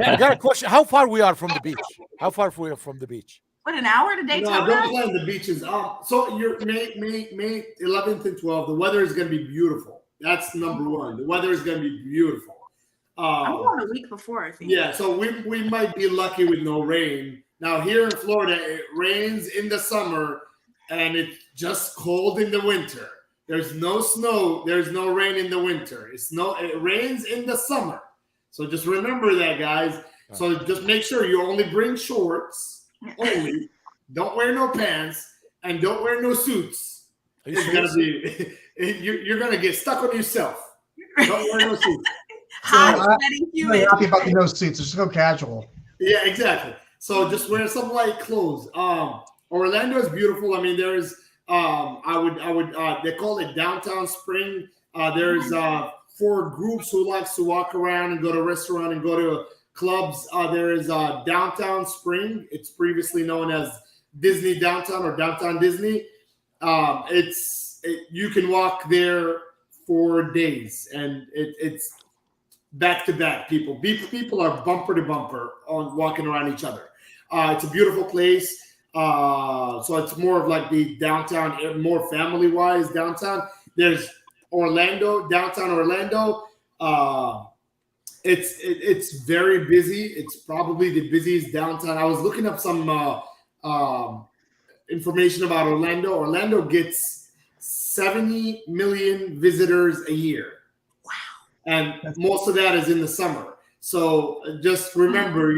I got a question. How far we are from the beach? How far we are from the beach? What, an hour to Daytona? No, don't plan the beaches. So you're May 11th and 12th. The weather is going to be beautiful. That's number one. The weather is going to be beautiful. I'm going a week before, I think. Yeah, so we might be lucky with no rain. Now here in Florida, it rains in the summer, and it's just cold in the winter. There's no snow. There's no rain in the winter. It rains in the summer. So just remember that, guys. So just make sure you only bring shorts. Only. Don't wear no pants and don't wear no suits. It's gonna be you're gonna get stuck on yourself. Don't wear no suits. Hot, So, sweaty, I'm humid. really happy about the no suits. Just go casual. yeah, exactly. So just wear some light clothes. Orlando is beautiful. I mean, there's they call it downtown spring. There's for groups who likes to walk around and go to restaurant and go to clubs. There is downtown spring. It's previously known as Disney Downtown or Downtown Disney. You can walk there for days, and it's back to back. People are bumper to bumper on walking around each other. It's a beautiful place. So it's more of like the downtown, more family wise downtown. There's Orlando, downtown Orlando. It's very busy. It's probably the busiest downtown. I was looking up some information about Orlando. Orlando gets 70 million visitors a year. And most of that is in the summer. So just remember,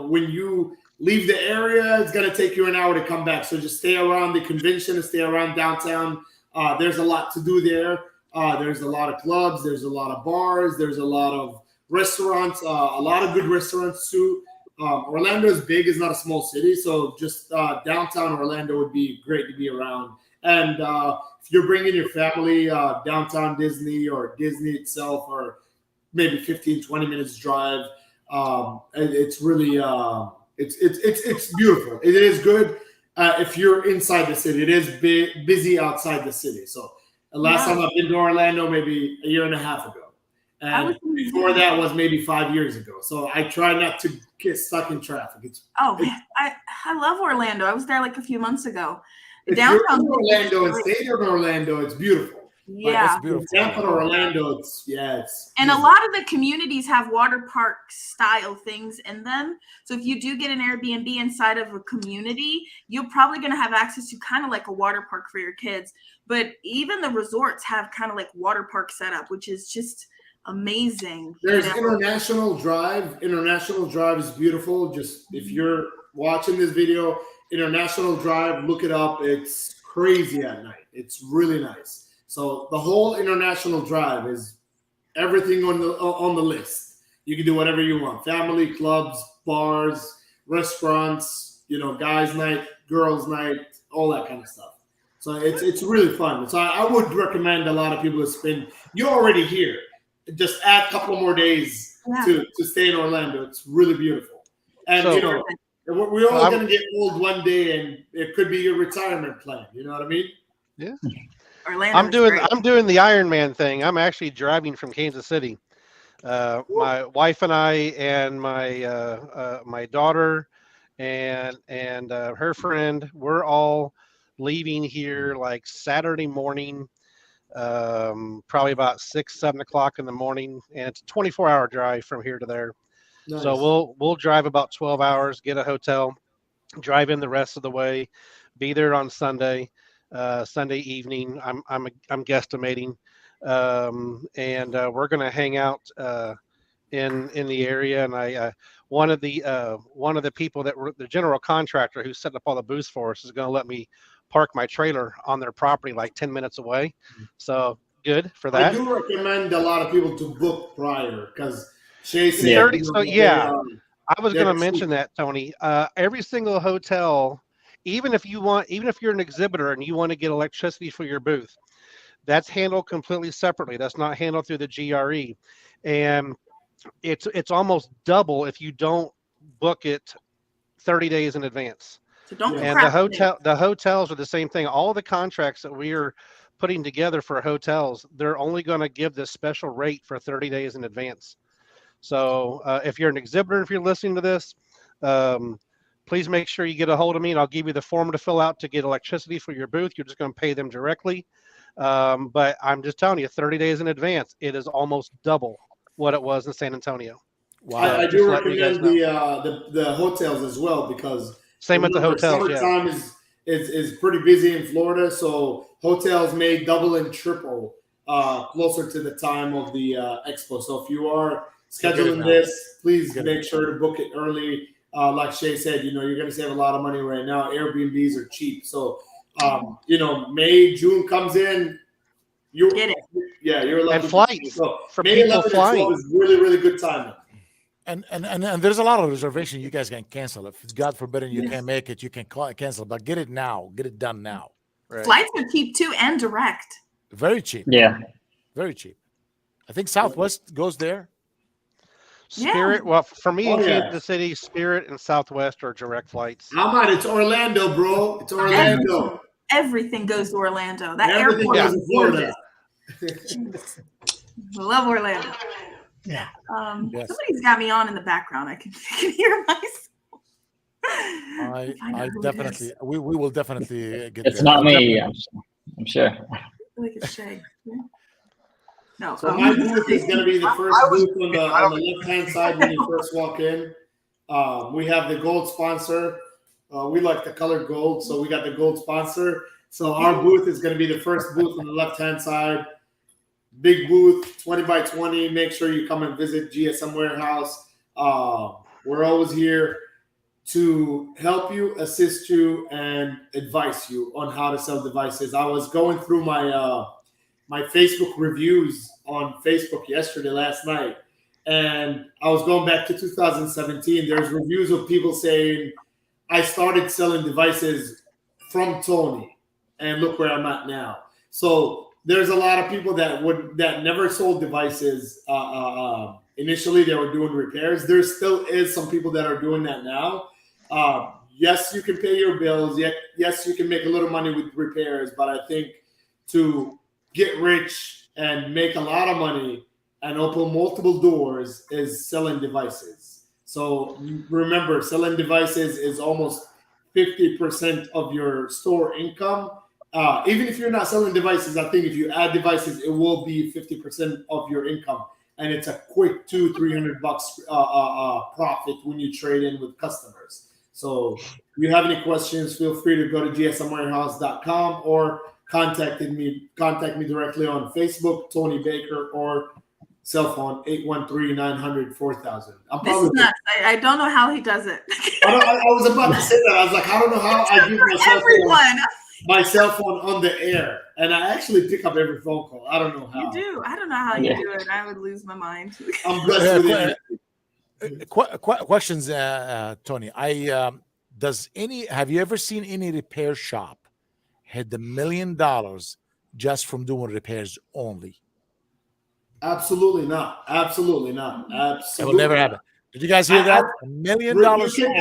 when you leave the area, it's going to take you an hour to come back. So just stay around the convention and stay around downtown. There's a lot to do there. There's a lot of clubs. There's a lot of bars. There's a lot of restaurants, a lot of good restaurants too. Orlando is big. It's not a small city. So just downtown Orlando would be great to be around. And if you're bringing your family, downtown Disney or Disney itself, or maybe 15, 20 minutes drive, it's really it's beautiful. It is good if you're inside the city. It is busy outside the city. So the last time I've been to Orlando, maybe a year and a half ago. And before that was maybe 5 years ago. So I try not to get stuck in traffic. I love Orlando. I was there like a few months ago. If you're in Orlando and stay in Orlando, it's beautiful. Yeah. It's beautiful. Tampa to Orlando, it's and a lot of the communities have water park style things in them. So if you do get an Airbnb inside of a community, you're probably going to have access to kind of like a water park for your kids. But even the resorts have kind of like water park setup, which is just amazing. There's International Drive. International Drive is beautiful. Just if you're watching this video, International Drive, look it up. It's crazy at night. It's really nice. So the whole International Drive is everything on the list. You can do whatever you want: family, clubs, bars, restaurants, guys' night, girls' night, all that kind of stuff. So it's really fun. So I would recommend a lot of people to spend. You're already here. Just add a couple more days to stay in Orlando. It's really beautiful. And we're all going to get old one day, and it could be your retirement plan. You know what I mean? Yeah. Orlando I'm doing the Ironman thing. I'm actually driving from Kansas City. My wife and I and my daughter and her friend, we're all leaving here like Saturday morning, probably about 6-7 o'clock in the morning, and it's a 24-hour drive from here to there. Nice. So we'll drive about 12 hours, get a hotel, drive in the rest of the way, be there on Sunday evening. I'm guesstimating, and we're gonna hang out in the area. And one of the people that were the general contractor who set up all the booths for us is gonna let me park my trailer on their property like 10 minutes away. So good for that. I do recommend a lot of people to book prior because Shay said, I was going to mention that, Tony. Every single hotel, even if you're an exhibitor and you want to get electricity for your booth, that's handled completely separately. That's not handled through the GRE, and it's almost double if you don't book it 30 days in advance. So don't and the hotels are the same thing. All the contracts that we are putting together for hotels, they're only going to give this special rate for 30 days in advance. So if you're an exhibitor, if you're listening to this, please make sure you get a hold of me, and I'll give you the form to fill out to get electricity for your booth. You're just going to pay them directly. But I'm just telling you, 30 days in advance, it is almost double what it was in San Antonio. Wow. I do recommend the hotels as well, because same at the hotels. Summertime is pretty busy in Florida, so hotels may double and triple closer to the time of the expo. So if you are scheduling this, please make sure to book it early. Like Shay said, you're going to save a lot of money right now. Airbnbs are cheap, so May, June comes in, get it. Yeah, you're a lucky And flights So for May people 11 and 12 flying. is really, really good timing. And there's a lot of reservation you guys can cancel. If God forbid you Yes. can't make it, you can cancel. But get it now. Get it done now. Right? Flights are cheap too and direct. Very cheap. Yeah. Very cheap. I think Southwest goes there. Spirit. Well, for me Oh, in yeah. Kansas City, Spirit and Southwest are direct flights. How about it's Orlando, bro? It's Orlando. Everything goes to Orlando. That Everything airport goes is to Florida. gorgeous. I love Orlando. Yeah. Yes. Somebody's got me on in the background. I can hear myself. I definitely we will definitely get It's there. not I'll me. definitely- I'm sure. I feel like it's Shay. No. So my booth is going to be the first booth on the left-hand side when you first walk in. We have the gold sponsor. We like the color gold, so we got the gold sponsor. So our booth is going to be the first booth on the left-hand side. Big booth, 20 by 20. Make sure you come and visit GSM Warehouse. We're always here to help you, assist you, and advise you on how to sell devices. I was going through my my Facebook reviews on Facebook last night, and I was going back to 2017. There's reviews of people saying, I started selling devices from Tony, and look where I'm at now. So there's a lot of people that never sold devices. Initially, they were doing repairs. There still is some people that are doing that now. Yes, you can pay your bills. Yes, you can make a little money with repairs. But I think to get rich and make a lot of money and open multiple doors is selling devices. So remember, selling devices is almost 50% of your store income. Even if you're not selling devices, I think if you add devices, it will be 50% of your income. And it's a quick $200-300 profit when you trade in with customers. So if you have any questions, feel free to go to gsmwarehouse.com or contact me directly on Facebook, Tony Baker, or cell phone 813-900-4000. This is nuts. I don't know how he does it. I was about to say that. I was like, I don't know how I give my cell phone on the air, and I actually pick up every phone call. I don't know how. You do. I don't know how you do it. I would lose my mind. I'm blessed with it. Questions, Tony. Have you ever seen any repair shop hit $1 million just from doing repairs only? Absolutely not. Absolutely not. Absolutely. It will never happen. Did you guys hear that? $1 million. I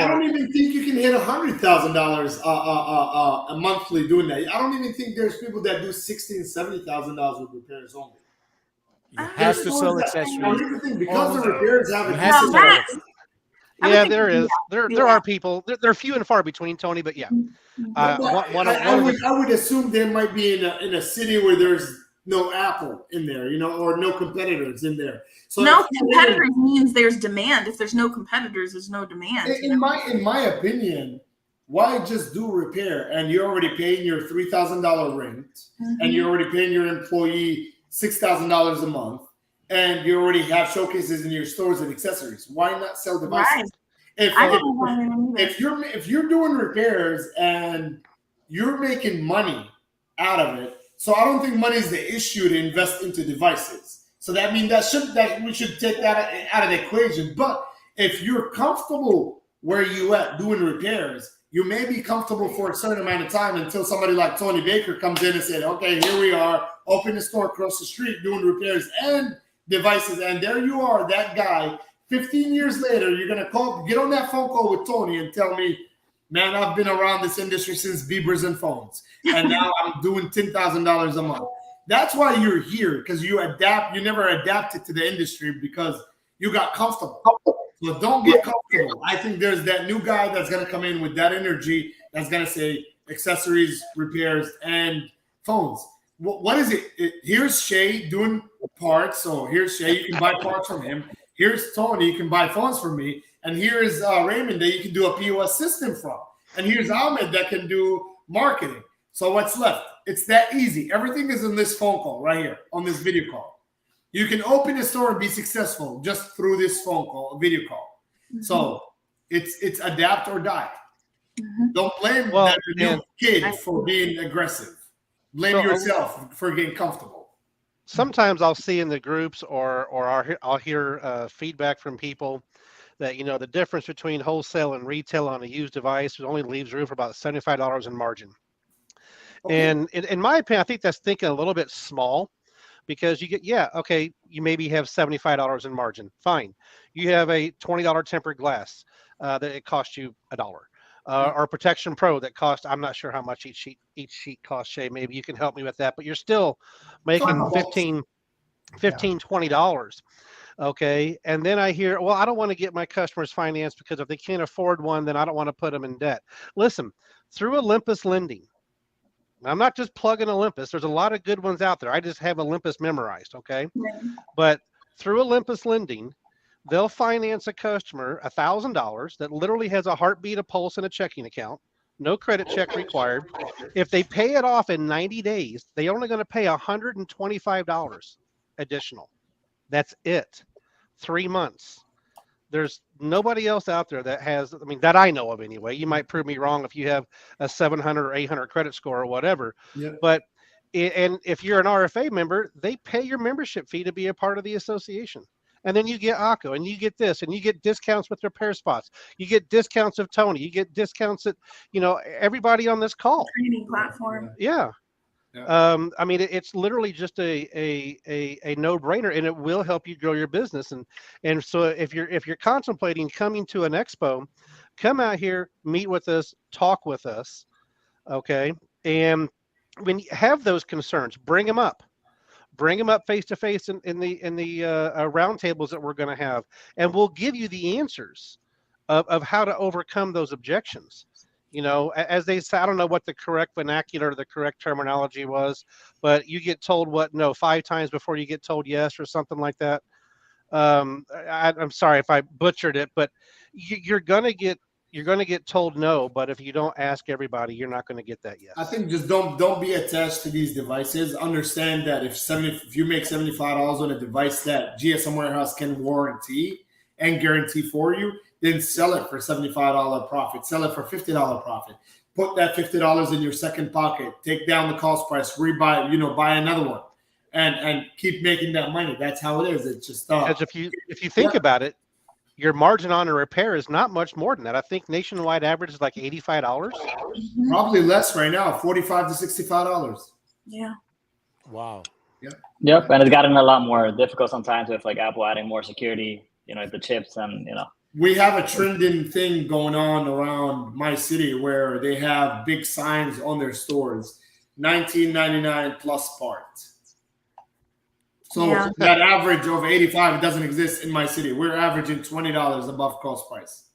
don't even think you can hit $100,000 a monthly doing that. I don't even think there's people that do $60,000-$70,000 with repairs only. You have to sell accessories. Because the repairs have Yeah, there is. There are people. They're few and far between, Tony. But yeah, I would assume there might be in a city where there's no Apple in there, or no competitors in there. So no competitors means there's demand. If there's no competitors, there's no demand. In my opinion, why just do repair and you're already paying your $3,000 rent and you're already paying your employee $6,000 a month and you already have showcases in your stores and accessories. Why not sell devices? Right. If you're doing repairs and you're making money out of it, so I don't think money is the issue to invest into devices. So that means that we should take that out of the equation. But if you're comfortable where you at doing repairs, you may be comfortable for a certain amount of time until somebody like Tony Baker comes in and said, okay, here we are, open the store across the street doing repairs and devices. And there you are, that guy. 15 years later, you're going to get on that phone call with Tony and tell me, man, I've been around this industry since Beavers and Phones, and now I'm doing $10,000 a month. That's why you're here, because you adapt. You never adapted to the industry because you got comfortable. So don't get comfortable. I think there's that new guy that's going to come in with that energy that's going to say accessories, repairs, and phones. What is it? Here's Shay doing parts. So here's Shay. You can buy parts from him. Here's Tony. You can buy phones from me. And here's Raymond that you can do a POS system from. And here's Ahmed that can do marketing. So what's left? It's that easy. Everything is in this phone call right here on this video call. You can open a store and be successful just through this phone call, a video call. So it's adapt or die. Don't blame that new kid for being aggressive. Blame yourself for getting comfortable. sometimes I'll see in the groups or I'll hear feedback from people that, you know, the difference between wholesale and retail on a used device only leaves room for about $75 in margin. Okay. And in my opinion, I think that's thinking a little bit small, because you get, yeah, okay, you maybe have $75 in margin. Fine. You have a $20 tempered glass that it costs you $1. Or Protection Pro that cost, I'm not sure how much each sheet costs, Shay. Maybe you can help me with that, but you're still making $15, $20. Okay. And then I hear, well, I don't want to get my customers financed because if they can't afford one, then I don't want to put them in debt. Listen, through Olympus Lending, I'm not just plugging Olympus. There's a lot of good ones out there. I just have Olympus memorized. Okay. Right. But through Olympus Lending, they'll finance a customer $1,000 that literally has a heartbeat, a pulse, and a checking account. No credit check required. If they pay it off in 90 days, they're only going to pay $125 additional. That's it. 3 months. There's nobody else out there that has, I mean, that I know of anyway. You might prove me wrong if you have a 700 or 800 credit score or whatever. Yeah. But, and if you're an RFA member, they pay your membership fee to be a part of the association. And then you get ACO, and you get this, and you get discounts with repair spots. You get discounts of Tony. You get discounts at, you know, everybody on this call. Training platform. Yeah. Yeah. I mean, it's literally just a no-brainer, and it will help you grow your business. And so if you're contemplating coming to an expo, come out here, meet with us, talk with us, okay? And when you have those concerns, bring them up face to face in the roundtables that we're going to have, and we'll give you the answers of how to overcome those objections. You know, as they say, I don't know what the correct vernacular, the correct terminology was, but you get told what, no, 5 times before you get told yes, or something like that. I'm sorry if I butchered it, but you're gonna get told no. But if you don't ask everybody, you're not going to get that yes. I think just don't be attached to these devices. Understand that if you make $75 on a device that GSM Warehouse can warranty and guarantee for you, then sell it for $75 profit. Sell it for $50 profit. Put that $50 in your second pocket. Take down the cost price. Rebuy, buy another one, and keep making that money. That's how it is. It's just because if you think about it, your margin on a repair is not much more than that. I think nationwide average is like $85. Probably less right now, $45 to $65. Yeah. Wow. Yep, and it's gotten a lot more difficult sometimes with like Apple adding more security, the chips and We have a trending thing going on around my city where they have big signs on their stores, $19.99 plus part. So that average of 85 doesn't exist in my city. We're averaging $20 above cost price.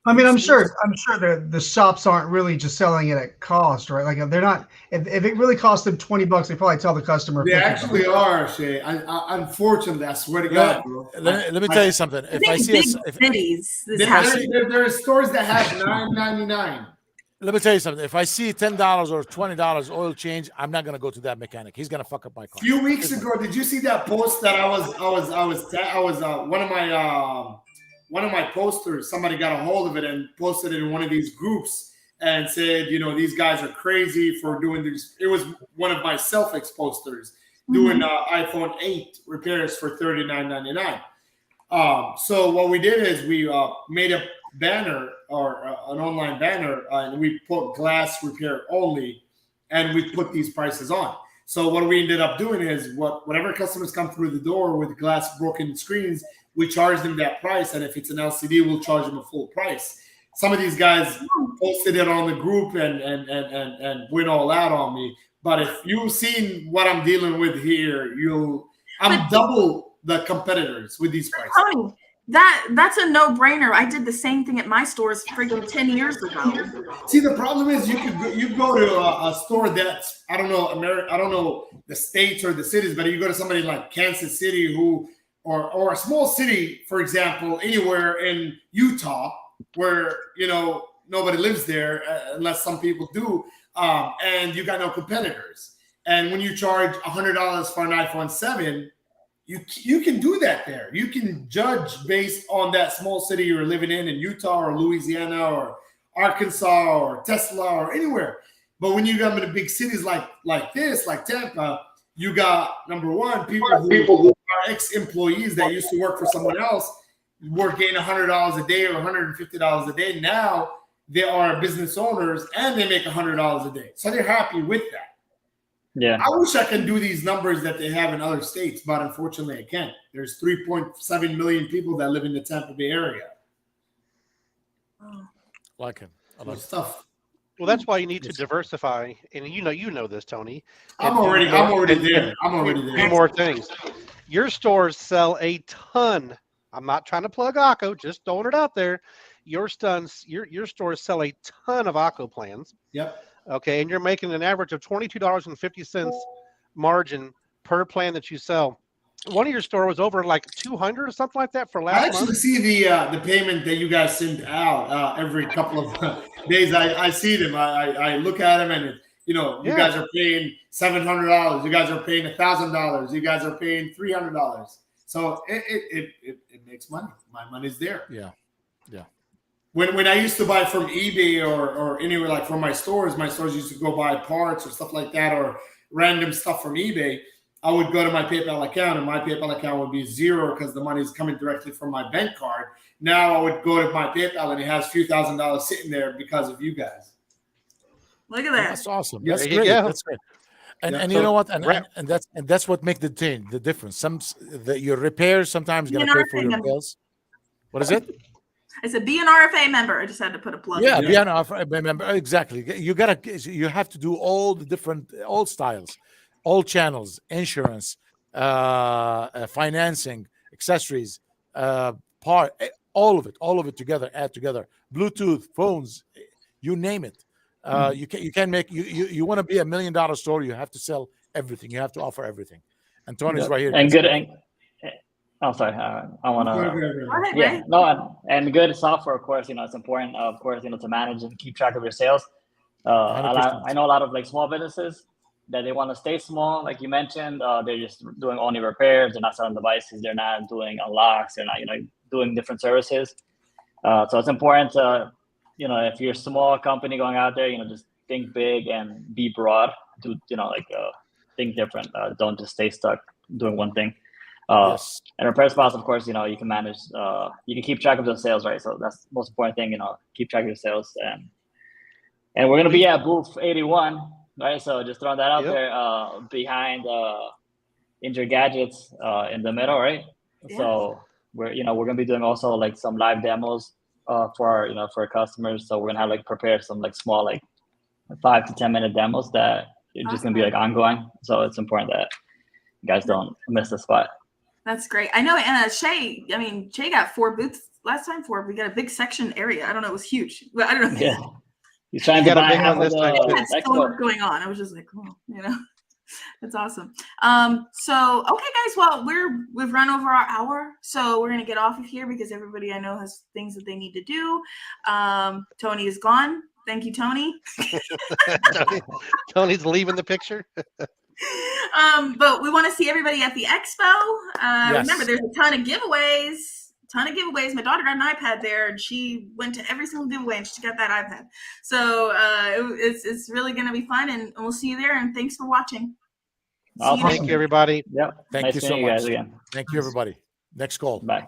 I mean, I'm sure the shops aren't really just selling it at cost, right? Like they're not. If it really costs them $20, they probably tell the customer. They actually are, Shay. Unfortunately, I swear to God, bro. Let me tell you something. If I see there are stores that have $9.99. Let me tell you something. If I see $10 or $20 oil change, I'm not gonna go to that mechanic. He's gonna fuck up my car. A few weeks ago, did you see that post that I was one of my posters? Somebody got a hold of it and posted it in one of these groups and said, these guys are crazy for doing this. It was one of my Selfix posters doing iPhone 8 repairs for $39.99. So what we did is we made a banner or an online banner, and we put glass repair only, and we put these prices on. So what we ended up doing is whatever customers come through the door with glass broken screens, we charge them that price, and if it's an LCD, we'll charge them a full price. Some of these guys posted it on the group and went all out on me. But if you've seen what I'm dealing with here, I'm double the competitors with these prices. Tony, that's a no-brainer. I did the same thing at my stores freaking 10 years ago. See, the problem is you go to a store that's I don't know the states or the cities, but you go to somebody like Kansas City or a small city, for example, anywhere in Utah where nobody lives there unless some people do, and you got no competitors. And when you charge $100 for an iPhone 7. You can do that there. You can judge based on that small city you're living in Utah or Louisiana or Arkansas or Tesla or anywhere. But when you come into big cities like this, like Tampa, you got number one, people who are ex-employees that used to work for someone else, getting $100 a day or $150 a day. Now they are business owners and they make $100 a day, so they're happy with that. Yeah. I wish I could do these numbers that they have in other states, but unfortunately I can't. There's 3.7 million people that live in the Tampa Bay area. Like him. I like it. Stuff. Well, that's why you need to diversify, and you know this, Tony. I'm already there. Do more things. Your stores sell a ton. I'm not trying to plug Akko, just throwing it out there. Your stores sell a ton of Akko plans. Yep. Okay, and you're making an average of $22.50 margin per plan that you sell. One of your store was over like 200 or something like that for last month. I actually see the payment that you guys send out every couple of days. I see them. I look at them, and you guys are paying $700. You guys are paying $1,000. You guys are paying $300. So it makes money. My money's there. Yeah. When I used to buy from eBay or anywhere, like from my stores used to go buy parts or stuff like that, or random stuff from eBay. I would go to my PayPal account, and my PayPal account would be zero because the money is coming directly from my bank card. Now I would go to my PayPal, and it has a few $1,000s sitting there because of you guys. Look at that. That's awesome. Yeah, That's great. go. That's great. And Yeah, and so- you know what? And that's what makes the difference. Your repairs sometimes gonna pay for your bills. What is it? I said, be an RFA member. I just had to put a plug. Yeah, in. be an RFA member. Exactly. You have to do all the different, all styles, all channels, insurance, financing, accessories, all of it together, add together, Bluetooth, phones, you name it. You can make you want to be $1 million store. You have to sell everything. You have to offer everything. And Tony's right here. And good. Oh, sorry. I want to. Yeah. No, and good software, of course. It's important, of course, to manage and keep track of your sales. I know a lot of like small businesses that they want to stay small, like you mentioned. They're just doing only repairs. They're not selling devices. They're not doing unlocks. They're not, doing different services. So it's important to, if you're a small company going out there, just think big and be broad. Do think different. Don't just stay stuck doing one thing. Yes. And repair spots, of course, you can manage. You can keep track of those sales, right? So that's the most important thing. Keep track of your sales, and we're gonna be at booth 81, right? So just throwing that out there, behind Injured Gadgets, in the middle, right? Yeah. So we're gonna be doing also like some live demos for our customers. So we're gonna have prepare some small 5 to 10 minute demos that are just gonna be ongoing. So it's important that you guys don't miss the spot. That's great. I know. And Shay got 4 booths last time. We got a big section area. I don't know. It was huge. But I don't know. Yeah. He's trying to buy half of this time. the That's so expo. much going on. I was just like, oh, that's awesome. So, okay, guys, well, we've run over our hour, so we're going to get off of here because everybody I know has things that they need to do. Tony is gone. Thank you, Tony. Tony's leaving the picture. But we want to see everybody at the expo. Yes. Remember, there's a ton of giveaways. My daughter got an iPad there, and she went to every single giveaway, and she got that iPad. So it's really going to be fun, and we'll see you there. And thanks for watching. Awesome. Thank you, everybody. Yep. Thank Nice you so meeting you much. guys again. Thank you, everybody. Next call. Bye.